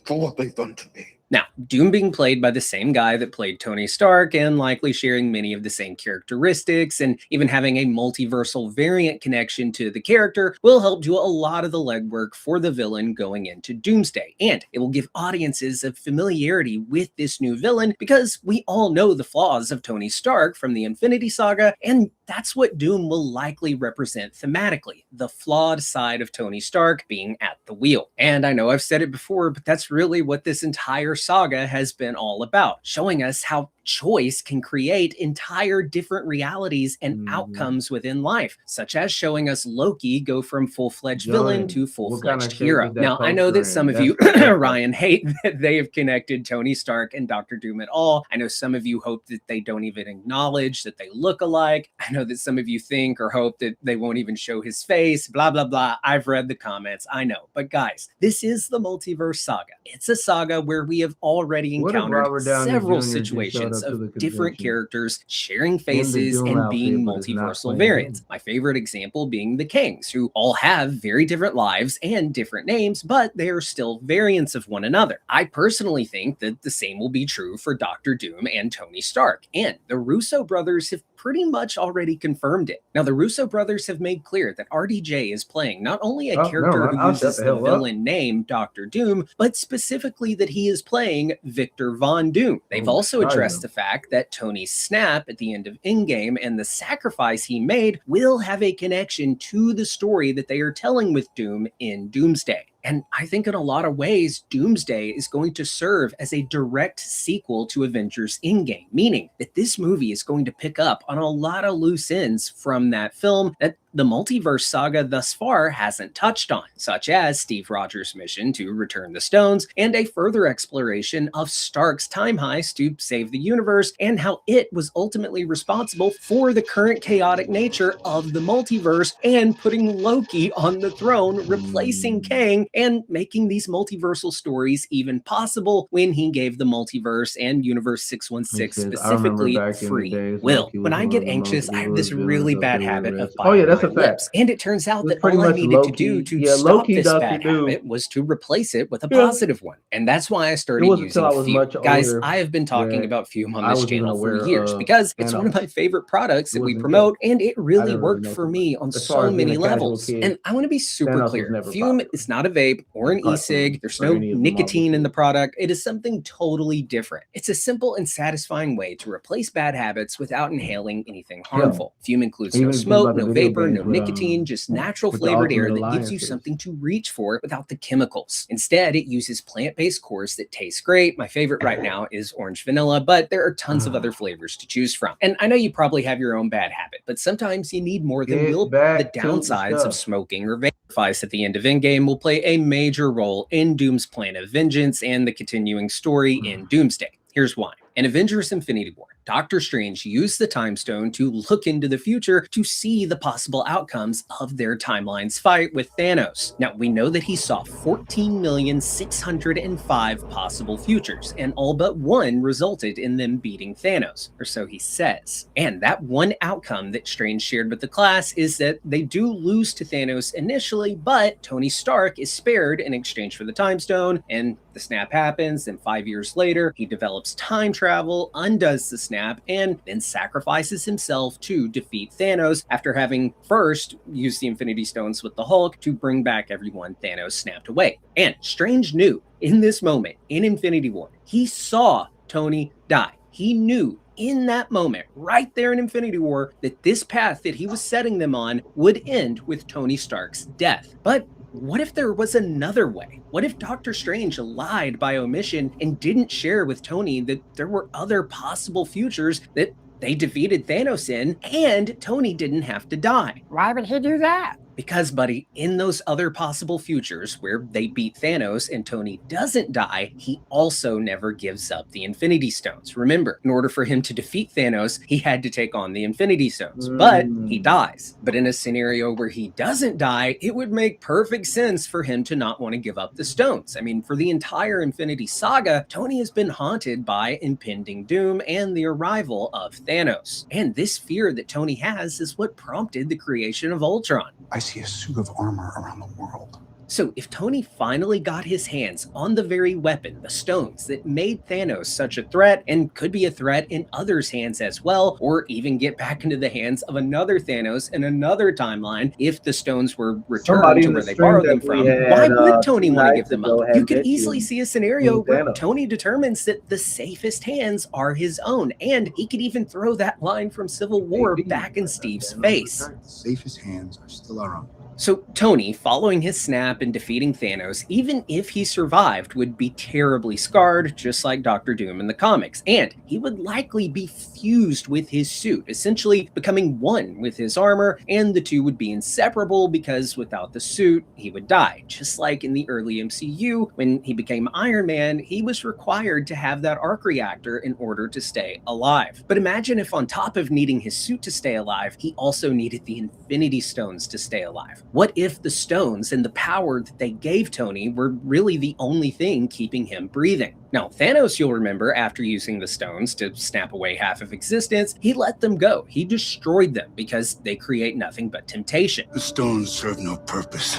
for what they've done to me. Now, Doom being played by the same guy that played Tony Stark and likely sharing many of the same characteristics and even having a multiversal variant connection to the character will help do a lot of the legwork for the villain going into Doomsday. And it will give audiences a familiarity with this new villain because we all know the flaws of Tony Stark from the Infinity Saga, and that's what Doom will likely represent thematically, the flawed side of Tony Stark being at the wheel. And I know I've said it before, but that's really what this entire saga has been all about, showing us how choice can create entire different realities and outcomes within life, such as showing us Loki go from full-fledged villain to full-fledged hero. Now, I know that some of you, Ryan, hate that they have connected Tony Stark and Dr. Doom at all. I know some of you hope that they don't even acknowledge that they look alike. I know that some of you think or hope that they won't even show his face, blah, blah, blah. I've read the comments, I know. But guys, this is the multiverse saga. It's a saga where we have already encountered several situations of different characters sharing faces and being multiversal variants. My favorite example being the Kangs, who all have very different lives and different names, but they are still variants of one another. I personally think that the same will be true for Dr. Doom and Tony Stark, and the Russo brothers have pretty much already confirmed it. Now, the Russo brothers have made clear that RDJ is playing not only a character who uses the villain name Dr. Doom, but specifically that he is playing Victor Von Doom. They've also addressed the fact that Tony's snap at the end of Endgame and the sacrifice he made will have a connection to the story that they are telling with Doom in Doomsday. And I think in a lot of ways, Doomsday is going to serve as a direct sequel to Avengers Endgame, meaning that this movie is going to pick up on a lot of loose ends from that film that the multiverse saga thus far hasn't touched on, such as Steve Rogers' mission to return the stones, and a further exploration of Stark's time heist to save the universe, and how it was ultimately responsible for the current chaotic nature of the multiverse, and putting Loki on the throne, replacing Kang, and making these multiversal stories even possible when he gave the multiverse and Universe 616 specifically free will. When I get anxious, I have this really bad habit of biting my lips, and it turns out that all I needed to do to stop this bad habit was to replace it with a positive one. And that's why I started using Fume. Guys, I have been talking about Fume on this channel for years because it's one of my favorite products that we promote, and it really worked for me on so many levels. And I want to be super clear. Fume is not a vape or an e-cig. There's no nicotine in the product. It is something totally different. It's a simple and satisfying way to replace bad habits without inhaling anything harmful. Fume includes no smoke, no vapor, no nicotine, just natural flavored air that gives you something to reach for without the chemicals. Instead, it uses plant-based cores that taste great. My favorite right now is orange vanilla, but there are tons of other flavors to choose from. And I know you probably have your own bad habit, but sometimes you need more than will. The downsides of smoking or sacrifice at the end of Endgame will play a major role in Doom's plan of vengeance and the continuing story in Doomsday. Here's why. In Avengers Infinity War, Doctor Strange used the Time Stone to look into the future to see the possible outcomes of their timeline's fight with Thanos. Now, we know that he saw 14,605 possible futures, and all but one resulted in them beating Thanos, or so he says. And that one outcome that Strange shared with the class is that they do lose to Thanos initially, but Tony Stark is spared in exchange for the Time Stone, and the snap happens, and 5 years later, he develops time travel, undoes the snap, and then sacrifices himself to defeat Thanos after having first used the Infinity Stones with the Hulk to bring back everyone Thanos snapped away. And Strange knew in this moment, in Infinity War, he saw Tony die. He knew in that moment, right there in Infinity War, that this path that he was setting them on would end with Tony Stark's death. But what if there was another way? What if Doctor Strange lied by omission and didn't share with Tony that there were other possible futures that they defeated Thanos in, and Tony didn't have to die? Why would he do that? Because, buddy, in those other possible futures where they beat Thanos and Tony doesn't die, he also never gives up the Infinity Stones. Remember, in order for him to defeat Thanos, he had to take on the Infinity Stones, but he dies. But in a scenario where he doesn't die, it would make perfect sense for him to not want to give up the stones. I mean, for the entire Infinity Saga, Tony has been haunted by impending doom and the arrival of Thanos. And this fear that Tony has is what prompted the creation of Ultron. I see a suit of armor around the world. So if Tony finally got his hands on the very weapon, the stones that made Thanos such a threat, and could be a threat in others' hands as well, or even get back into the hands of another Thanos in another timeline, if the stones were returned to where they borrowed them from, why would Tony want to give them up? You could easily see a scenario where Tony determines that the safest hands are his own, and he could even throw that line from Civil War back in Steve's face. The safest hands are still our own. So Tony, following his snap and defeating Thanos, even if he survived, would be terribly scarred, just like Doctor Doom in the comics. And he would likely be fused with his suit, essentially becoming one with his armor, and the two would be inseparable because without the suit, he would die. Just like in the early MCU, when he became Iron Man, he was required to have that arc reactor in order to stay alive. But imagine if on top of needing his suit to stay alive, he also needed the Infinity Stones to stay alive. What if the stones and the power that they gave Tony were really the only thing keeping him breathing? Now, Thanos, you'll remember, after using the stones to snap away half of existence, he let them go. He destroyed them because they create nothing but temptation. The stones serve no purpose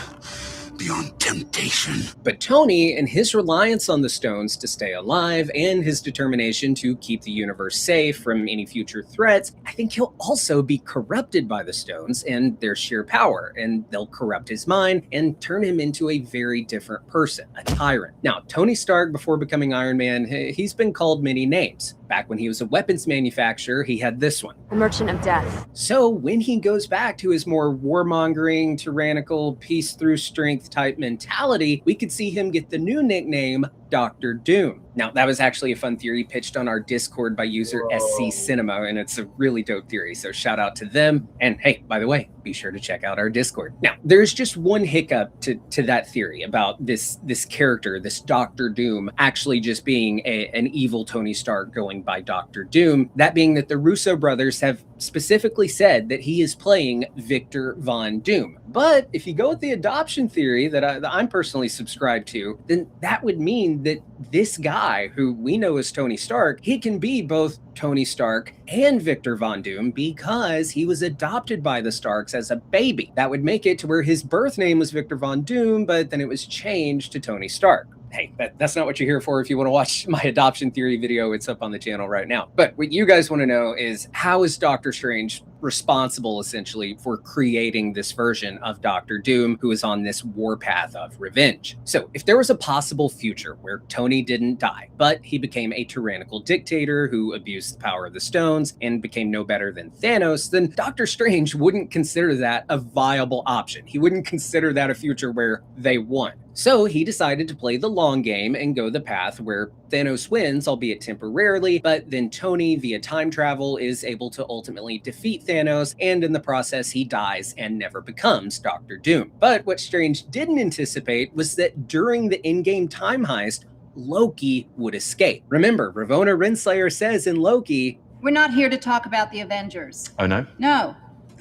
beyond temptation. But Tony, and his reliance on the stones to stay alive and his determination to keep the universe safe from any future threats, I think he'll also be corrupted by the stones and their sheer power, and they'll corrupt his mind and turn him into a very different person, a tyrant. Now, Tony Stark, before becoming Iron Man, he's been called many names. Back when he was a weapons manufacturer, he had this one. The Merchant of Death. So when he goes back to his more warmongering, tyrannical, peace through strength type mentality, we could see him get the new nickname Dr. Doom. Now, that was actually a fun theory pitched on our Discord by user SC Cinema, and it's a really dope theory, so shout out to them. And hey, by the way, be sure to check out our Discord. Now, there's just one hiccup to that theory about this character, this Dr. Doom, actually just being an evil Tony Stark going by Dr. Doom. That being that the Russo brothers have specifically said that he is playing Victor Von Doom. But if you go with the adoption theory that I'm personally subscribed to, then that would mean that this guy, who we know as Tony Stark, he can be both Tony Stark and Victor Von Doom because he was adopted by the Starks as a baby. That would make it to where his birth name was Victor Von Doom, but then it was changed to Tony Stark. Hey, that's not what you're here for. If you want to watch my adoption theory video, it's up on the channel right now. But what you guys want to know is, how is Doctor Strange responsible essentially for creating this version of Dr. Doom, who is on this warpath of revenge? So if there was a possible future where Tony didn't die, but he became a tyrannical dictator who abused the power of the stones and became no better than Thanos, then Doctor Strange wouldn't consider that a viable option. He wouldn't consider that a future where they won. So he decided to play the long game and go the path where Thanos wins, albeit temporarily, but then Tony, via time travel, is able to ultimately defeat Thanos, and in the process, he dies and never becomes Dr. Doom. But what Strange didn't anticipate was that during the in-game time heist, Loki would escape. Remember, Ravonna Renslayer says in Loki, "We're not here to talk about the Avengers." Oh, no? No.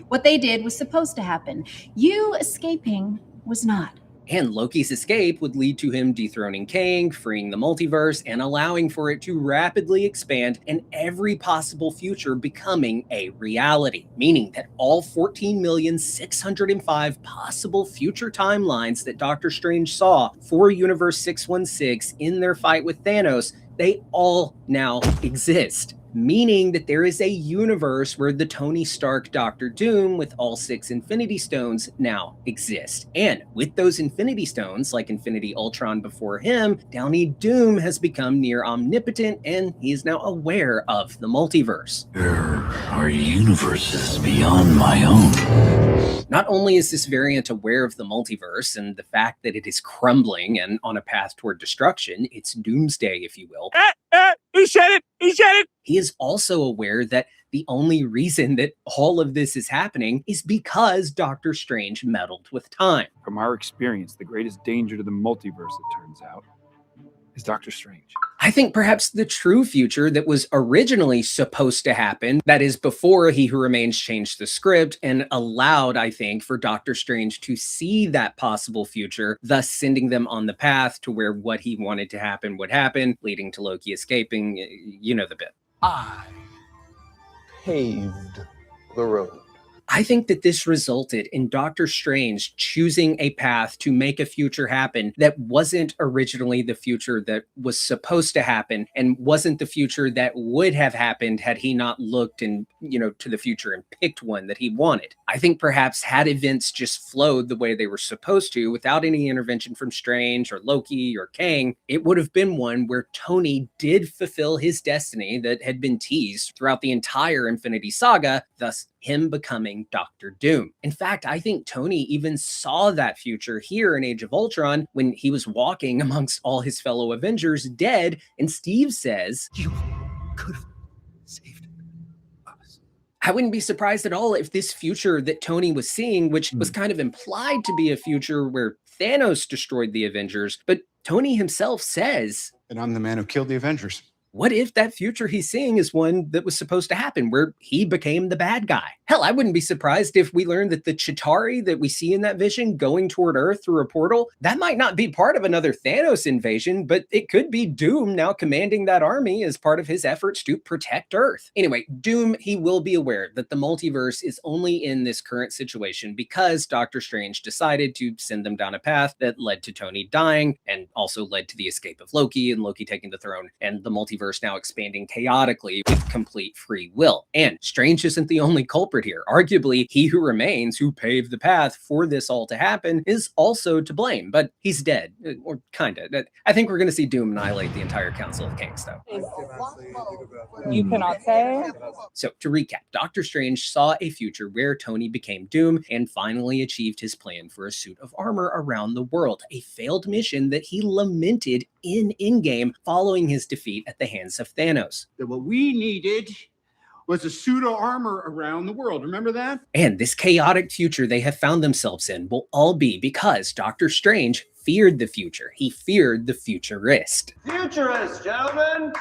What they did was supposed to happen. You escaping was not. and Loki's escape would lead to him dethroning Kang, freeing the multiverse, and allowing for it to rapidly expand and every possible future becoming a reality, meaning that all 14,605 possible future timelines that Doctor Strange saw for Universe 616 in their fight with Thanos, they all now exist. Meaning that there is a universe where the Tony Stark Doctor Doom with all 6 Infinity Stones now exist. And with those Infinity Stones, like Infinity Ultron before him, Downey Doom has become near omnipotent and he is now aware of the multiverse. There are universes beyond my own. Not only is this variant aware of the multiverse and the fact that it is crumbling and on a path toward destruction, it's doomsday, if you will. He said it! He said it! He is also aware that the only reason that all of this is happening is because Doctor Strange meddled with time. From our experience, the greatest danger to the multiverse, it turns out, is Doctor Strange. I think perhaps the true future that was originally supposed to happen, that is before He Who Remains changed the script and allowed, I think, for Doctor Strange to see that possible future, thus sending them on the path to where what he wanted to happen would happen, leading to Loki escaping. You know the bit. I paved the road. I think that this resulted in Doctor Strange choosing a path to make a future happen that wasn't originally the future that was supposed to happen and wasn't the future that would have happened had he not looked and, to the future and picked one that he wanted. I think perhaps had events just flowed the way they were supposed to without any intervention from Strange or Loki or Kang, it would have been one where Tony did fulfill his destiny that had been teased throughout the entire Infinity Saga, thus him becoming Doctor Doom. In fact, I think Tony even saw that future here in Age of Ultron when he was walking amongst all his fellow Avengers dead, and Steve says, "You could have saved us." I wouldn't be surprised at all if this future that Tony was seeing, which was kind of implied to be a future where Thanos destroyed the Avengers, but Tony himself says, "And I'm the man who killed the Avengers." What if that future he's seeing is one that was supposed to happen, where he became the bad guy? Hell, I wouldn't be surprised if we learned that the Chitauri that we see in that vision going toward Earth through a portal, that might not be part of another Thanos invasion, but it could be Doom now commanding that army as part of his efforts to protect Earth. Anyway, Doom, he will be aware that the multiverse is only in this current situation because Doctor Strange decided to send them down a path that led to Tony dying and also led to the escape of Loki and Loki taking the throne and the multiverse multiverse now expanding chaotically with complete free will. And Strange isn't the only culprit here. Arguably, he who remains, who paved the path for this all to happen, is also to blame, but he's dead, or kinda. I think we're gonna see Doom annihilate the entire Council of Kings, though. You cannot say. So to recap, Doctor Strange saw a future where Tony became Doom and finally achieved his plan for a suit of armor around the world, a failed mission that he lamented in Endgame following his defeat at the hands of Thanos. That what we needed was a suit of armor around the world. Remember that? And this chaotic future they have found themselves in will all be because Doctor Strange feared the future. He feared the futurist. Futurist, gentlemen!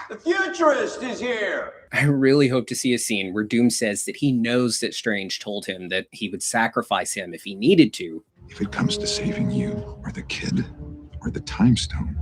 The futurist is here! I really hope to see a scene where Doom says that he knows that Strange told him that he would sacrifice him if he needed to. If it comes to saving you, or the kid, or the time stone,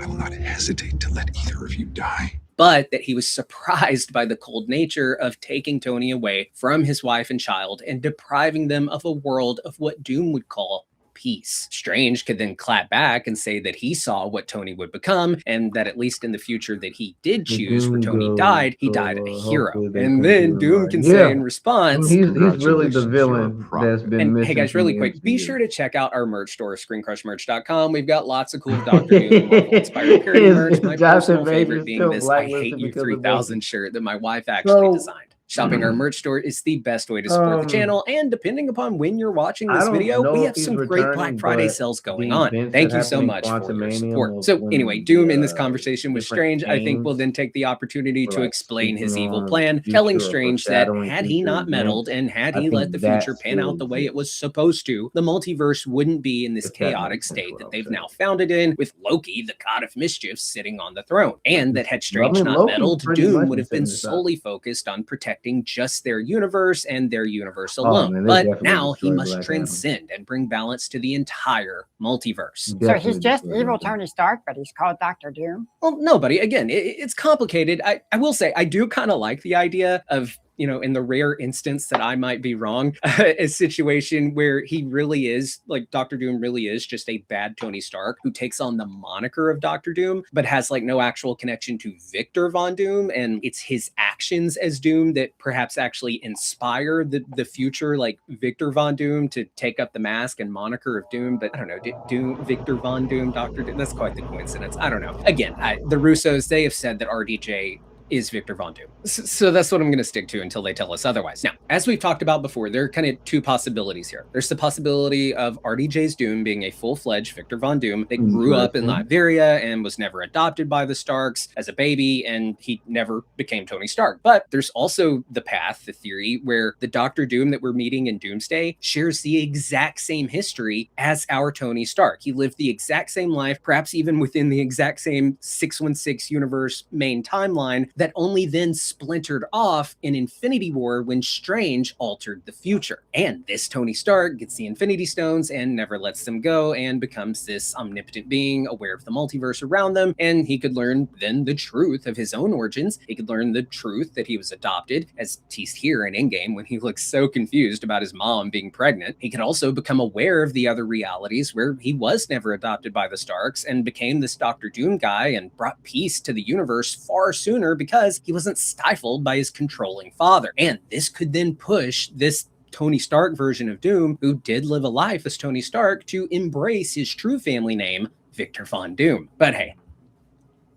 I will not hesitate to let either of you die. But that he was surprised by the cold nature of taking Tony away from his wife and child and depriving them of a world of what Doom would call peace. Strange could then clap back and say that he saw what Tony would become, and that at least in the future that he did choose, where Tony died, he died a hero. And then Doom can say in response, he's really the villain that's been missing. Hey guys, really quick, be sure to check out our merch store, screencrushmerch.com. We've got lots of cool Doctor Doom Marvel-inspired parody merch. My personal favorite being this I Hate You 3000 shirt that my wife actually designed. Shopping our merch store is the best way to support the channel, and depending upon when you're watching this video, we have some great Black Friday sales going on. Thank you so much for your support. So anyway, Doom in this conversation with Strange, I think, will then take the opportunity to explain his evil plan, telling Strange that had he not meddled and had he let the future pan out the way it was supposed to, the multiverse wouldn't be in this chaotic state that they've now found it in, with Loki, the god of mischief, sitting on the throne. And that had Strange not meddled, Doom would have been solely focused on protecting just their universe and their universe alone. But now he must transcend and bring balance to the entire multiverse. So he's just evil Tony Stark, but he's called Dr. Doom? Well, no, buddy. Again, it's complicated. I will say, I do kind of like the idea of, you know, in the rare instance that I might be wrong, a situation where he really is, like Dr. Doom really is just a bad Tony Stark who takes on the moniker of Dr. Doom, but has like no actual connection to Victor Von Doom. And it's his actions as Doom that perhaps actually inspire the future, like Victor Von Doom, to take up the mask and moniker of Doom. But I don't know, Doom, Victor Von Doom, Dr. Doom, that's quite the coincidence. I don't know. Again, the Russos, they have said that RDJ is Victor Von Doom. So that's what I'm going to stick to until they tell us otherwise. Now, as we've talked about before, there are kind of two possibilities here. There's the possibility of RDJ's Doom being a full-fledged Victor Von Doom that grew up in Latveria and was never adopted by the Starks as a baby, and he never became Tony Stark. But there's also the path, the theory, where the Dr. Doom that we're meeting in Doomsday shares the exact same history as our Tony Stark. He lived the exact same life, perhaps even within the exact same 616 universe main timeline, that only then splintered off in Infinity War when Strange altered the future. And this Tony Stark gets the Infinity Stones and never lets them go and becomes this omnipotent being aware of the multiverse around them. And he could learn then the truth of his own origins. He could learn the truth that he was adopted, as teased here in Endgame when he looks so confused about his mom being pregnant. He could also become aware of the other realities where he was never adopted by the Starks and became this Dr. Doom guy and brought peace to the universe far sooner because he wasn't stifled by his controlling father. And this could then push this Tony Stark version of Doom, who did live a life as Tony Stark, to embrace his true family name, Victor Von Doom. But hey,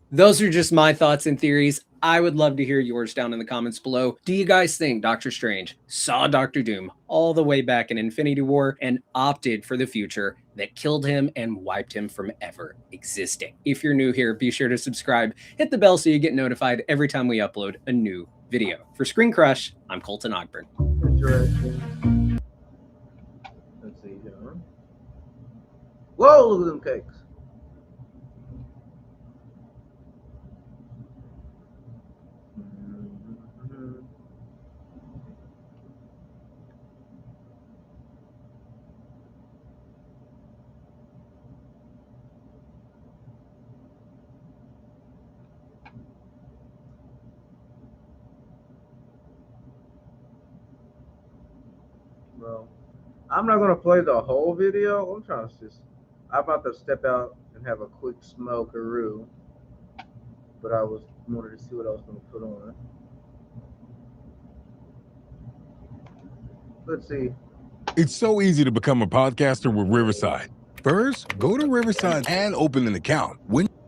those are just my thoughts and theories. I would love to hear yours down in the comments below. Do you guys think Doctor Strange saw Dr. Doom all the way back in Infinity War and opted for the future that killed him and wiped him from ever existing? If you're new here, be sure to subscribe, hit the bell so you get notified every time we upload a new video. For Screen Crush, I'm Colton Ogburn. Interesting. Let's see here. Whoa, look at them cakes. Bro, I'm not gonna play the whole video. I'm about to step out and have a quick smokeroo. but I wanted to see what I was going to put on. Let's see. It's so easy to become a podcaster with Riverside. First, go to Riverside and open an account.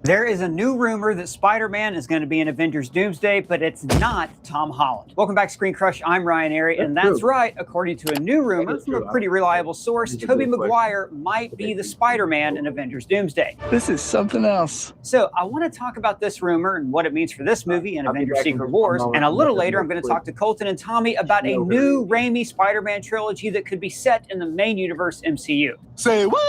There is a new rumor that Spider-Man is going to be in Avengers Doomsday, but it's not Tom Holland. Welcome back to Screen Crush. I'm Ryan Airy, and that's right. According to a new rumor from a pretty reliable source, Tobey Maguire might be the Spider-Man in Avengers Doomsday. This is something else. So I want to talk about this rumor and what it means for this movie and Avengers Secret Wars. And a little later, I'm going to talk to Colton and Tommy about a new Raimi Spider-Man trilogy that could be set in the main universe MCU. Say what?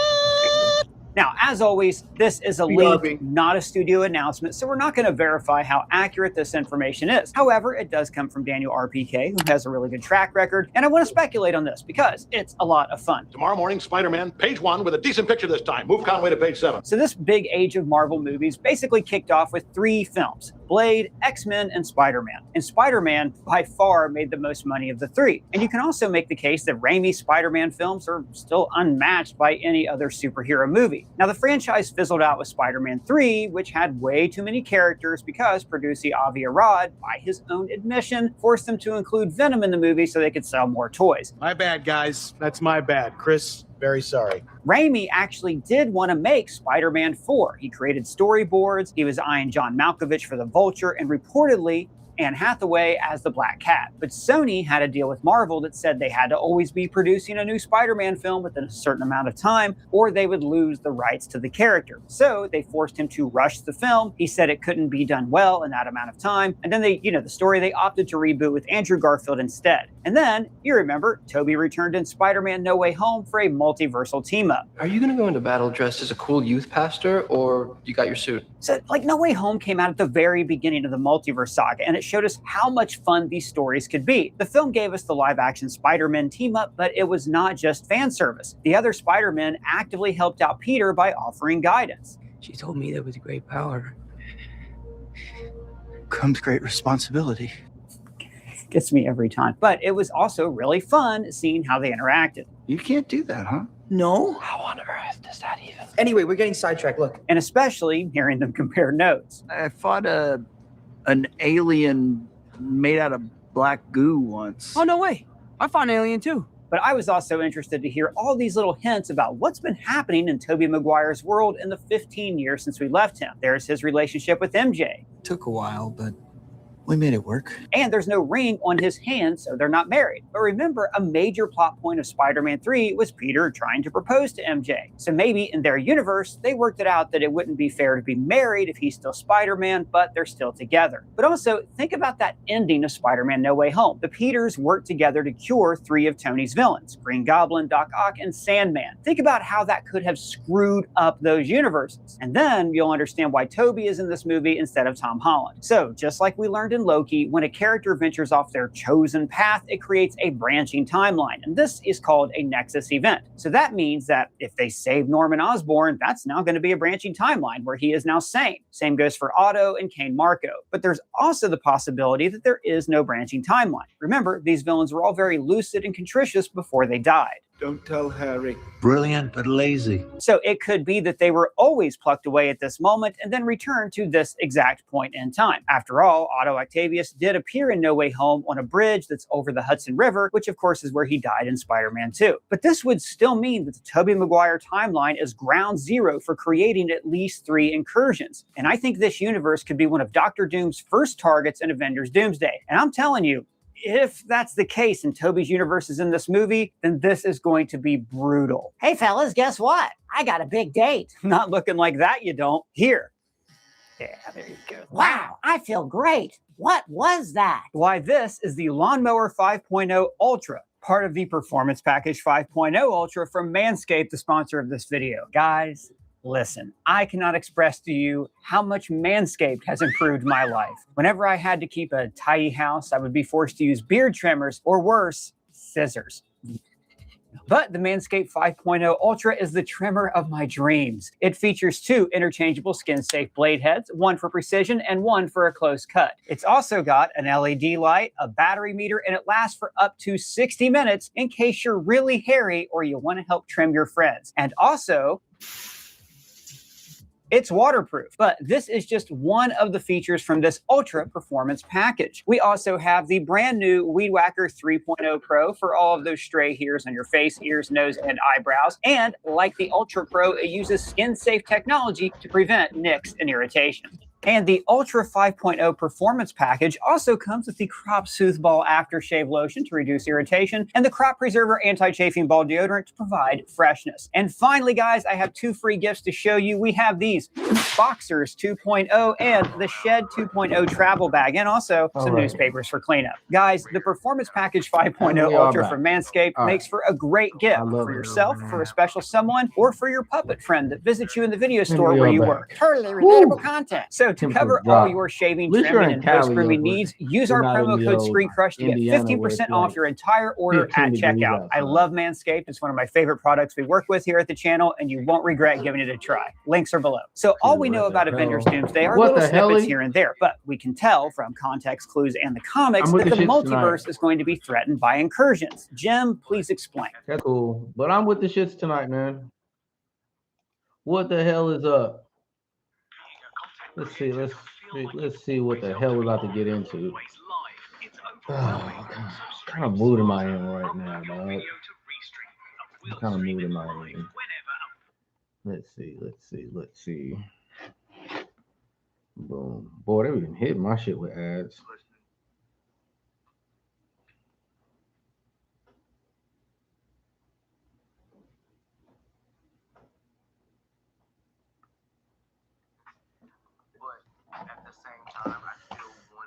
Now, as always, this is a leak, not a studio announcement, so we're not going to verify how accurate this information is. However, it does come from Daniel RPK, who has a really good track record, and I want to speculate on this because it's a lot of fun. Tomorrow morning, Spider-Man, page 1 with a decent picture this time. Move Conway to page 7. So this big age of Marvel movies basically kicked off with 3 films: Blade, X-Men, and Spider-Man. And Spider-Man, by far, made the most money of the 3. And you can also make the case that Raimi's Spider-Man films are still unmatched by any other superhero movie. Now, the franchise fizzled out with Spider-Man 3, which had way too many characters because producer Avi Arad, by his own admission, forced them to include Venom in the movie so they could sell more toys. My bad, guys. That's my bad. Chris, very sorry. Raimi actually did want to make Spider-Man 4. He created storyboards, he was eyeing John Malkovich for the Vulture, and reportedly Anne Hathaway as the Black Cat. But Sony had a deal with Marvel that said they had to always be producing a new Spider-Man film within a certain amount of time, or they would lose the rights to the character. So they forced him to rush the film. He said it couldn't be done well in that amount of time. And then they opted to reboot with Andrew Garfield instead. And then, you remember, Tobey returned in Spider-Man No Way Home for a multiversal team-up. Are you going to go into battle dressed as a cool youth pastor, or you got your suit? So, No Way Home came out at the very beginning of the multiverse saga, and it showed us how much fun these stories could be. The film gave us the live-action Spider-Man team-up, but it was not just fan service. The other Spider-Men actively helped out Peter by offering guidance. She told me that with great power comes great responsibility. Gets me every time. But it was also really fun seeing how they interacted. You can't do that, huh? No. How on earth does that even? Anyway, we're getting sidetracked. Look. And especially hearing them compare notes. I fought an alien made out of black goo once. Oh, no way. I fought an alien too. But I was also interested to hear all these little hints about what's been happening in Tobey Maguire's world in the 15 years since we left him. There's his relationship with MJ. Took a while, but we made it work. And there's no ring on his hand, so they're not married. But remember, a major plot point of Spider-Man 3 was Peter trying to propose to MJ. So maybe in their universe, they worked it out that it wouldn't be fair to be married if he's still Spider-Man, but they're still together. But also, think about that ending of Spider-Man No Way Home. The Peters worked together to cure 3 of Tony's villains, Green Goblin, Doc Ock, and Sandman. Think about how that could have screwed up those universes. And then you'll understand why Tobey is in this movie instead of Tom Holland. So, just like we learned in Loki, when a character ventures off their chosen path, it creates a branching timeline, and this is called a Nexus event. So that means that if they save Norman Osborn, that's now going to be a branching timeline where he is now sane. Same goes for Otto and Kane Marco. But there's also the possibility that there is no branching timeline. Remember, these villains were all very lucid and contritious before they died. Don't tell Harry. Brilliant, but lazy. So it could be that they were always plucked away at this moment and then returned to this exact point in time. After all, Otto Octavius did appear in No Way Home on a bridge that's over the Hudson River, which of course is where he died in Spider-Man 2. But this would still mean that the Tobey Maguire timeline is ground zero for creating at least 3 incursions. And I think this universe could be one of Dr. Doom's first targets in Avengers Doomsday. And I'm telling you, if that's the case and Tobey's universe is in this movie, then this is going to be brutal. Hey fellas, guess what? I got a big date. Not looking like that, you don't. Here. Yeah, there you go. Wow, I feel great. What was that? Why, this is the Lawnmower 5.0 Ultra, part of the Performance Package 5.0 Ultra from Manscaped, the sponsor of this video. Guys, listen, I cannot express to you how much Manscaped has improved my life. Whenever I had to keep a tidy house, I would be forced to use beard trimmers, or worse, scissors. But the Manscaped 5.0 Ultra is the trimmer of my dreams. It features 2 interchangeable skin-safe blade heads, one for precision and one for a close cut. It's also got an LED light, a battery meter, and it lasts for up to 60 minutes in case you're really hairy or you want to help trim your friends. And also, It's waterproof, but this is just one of the features from this Ultra Performance package. We also have the brand new Weed Whacker 3.0 Pro for all of those stray hairs on your face, ears, nose, and eyebrows. And like the Ultra Pro, it uses skin-safe technology to prevent nicks and irritation. And the Ultra 5.0 Performance package also comes with the Crop Soothe Ball Aftershave Lotion to reduce irritation and the Crop Preserver Anti-Chafing Ball Deodorant to provide freshness. And finally, guys, I have 2 free gifts to show you. We have these Boxers 2.0 and the Shed 2.0 travel bag, and also some newspapers for cleanup. Guys, the Performance Package 5.0 Ultra from Manscaped makes for a great gift for yourself, for a special someone, or for your puppet friend that visits you in the video store where you work. Totally relatable content. So to cover all your shaving, trimming, and post-grooming needs, use our promo code ScreenCrush to get 50% off your entire order at checkout. I love Manscaped. It's one of my favorite products we work with here at the channel, and you won't regret giving it a try. Links are below. So all we know about Avengers Doomsday are little snippets here and there, but we can tell from context clues and the comics that the multiverse is going to be threatened by incursions. Jim, please explain. That's cool, but I'm with the shits tonight, man. What the hell is up? Let's see what the hell we're about to get into. What kind of mood am I in right now, dog? What kind of mood am I in? Let's see. Boom. Boy, they even hit my shit with ads.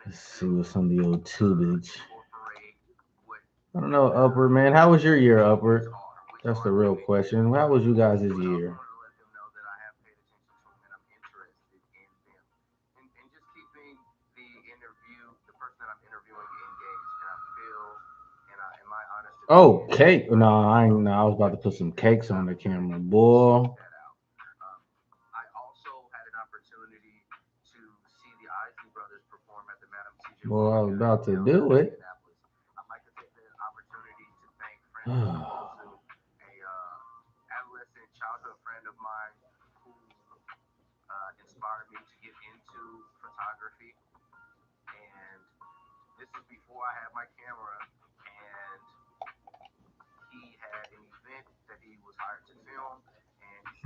Let's see what's on the old tubage. I don't know, Upward, man. How was your year, Upward? That's the real question. How was you guys' year? Oh, cake. No, I ain't. No, I was about to put some cakes on the camera, boy. Boy, I was about to do it.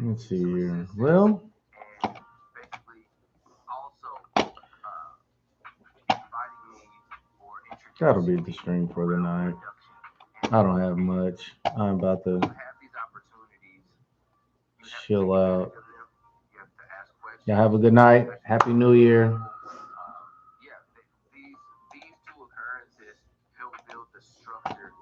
Let's see here. Well, that'll be the stream for the night. I don't have much. I'm about to chill out. Y'all have a good night. Happy New Year.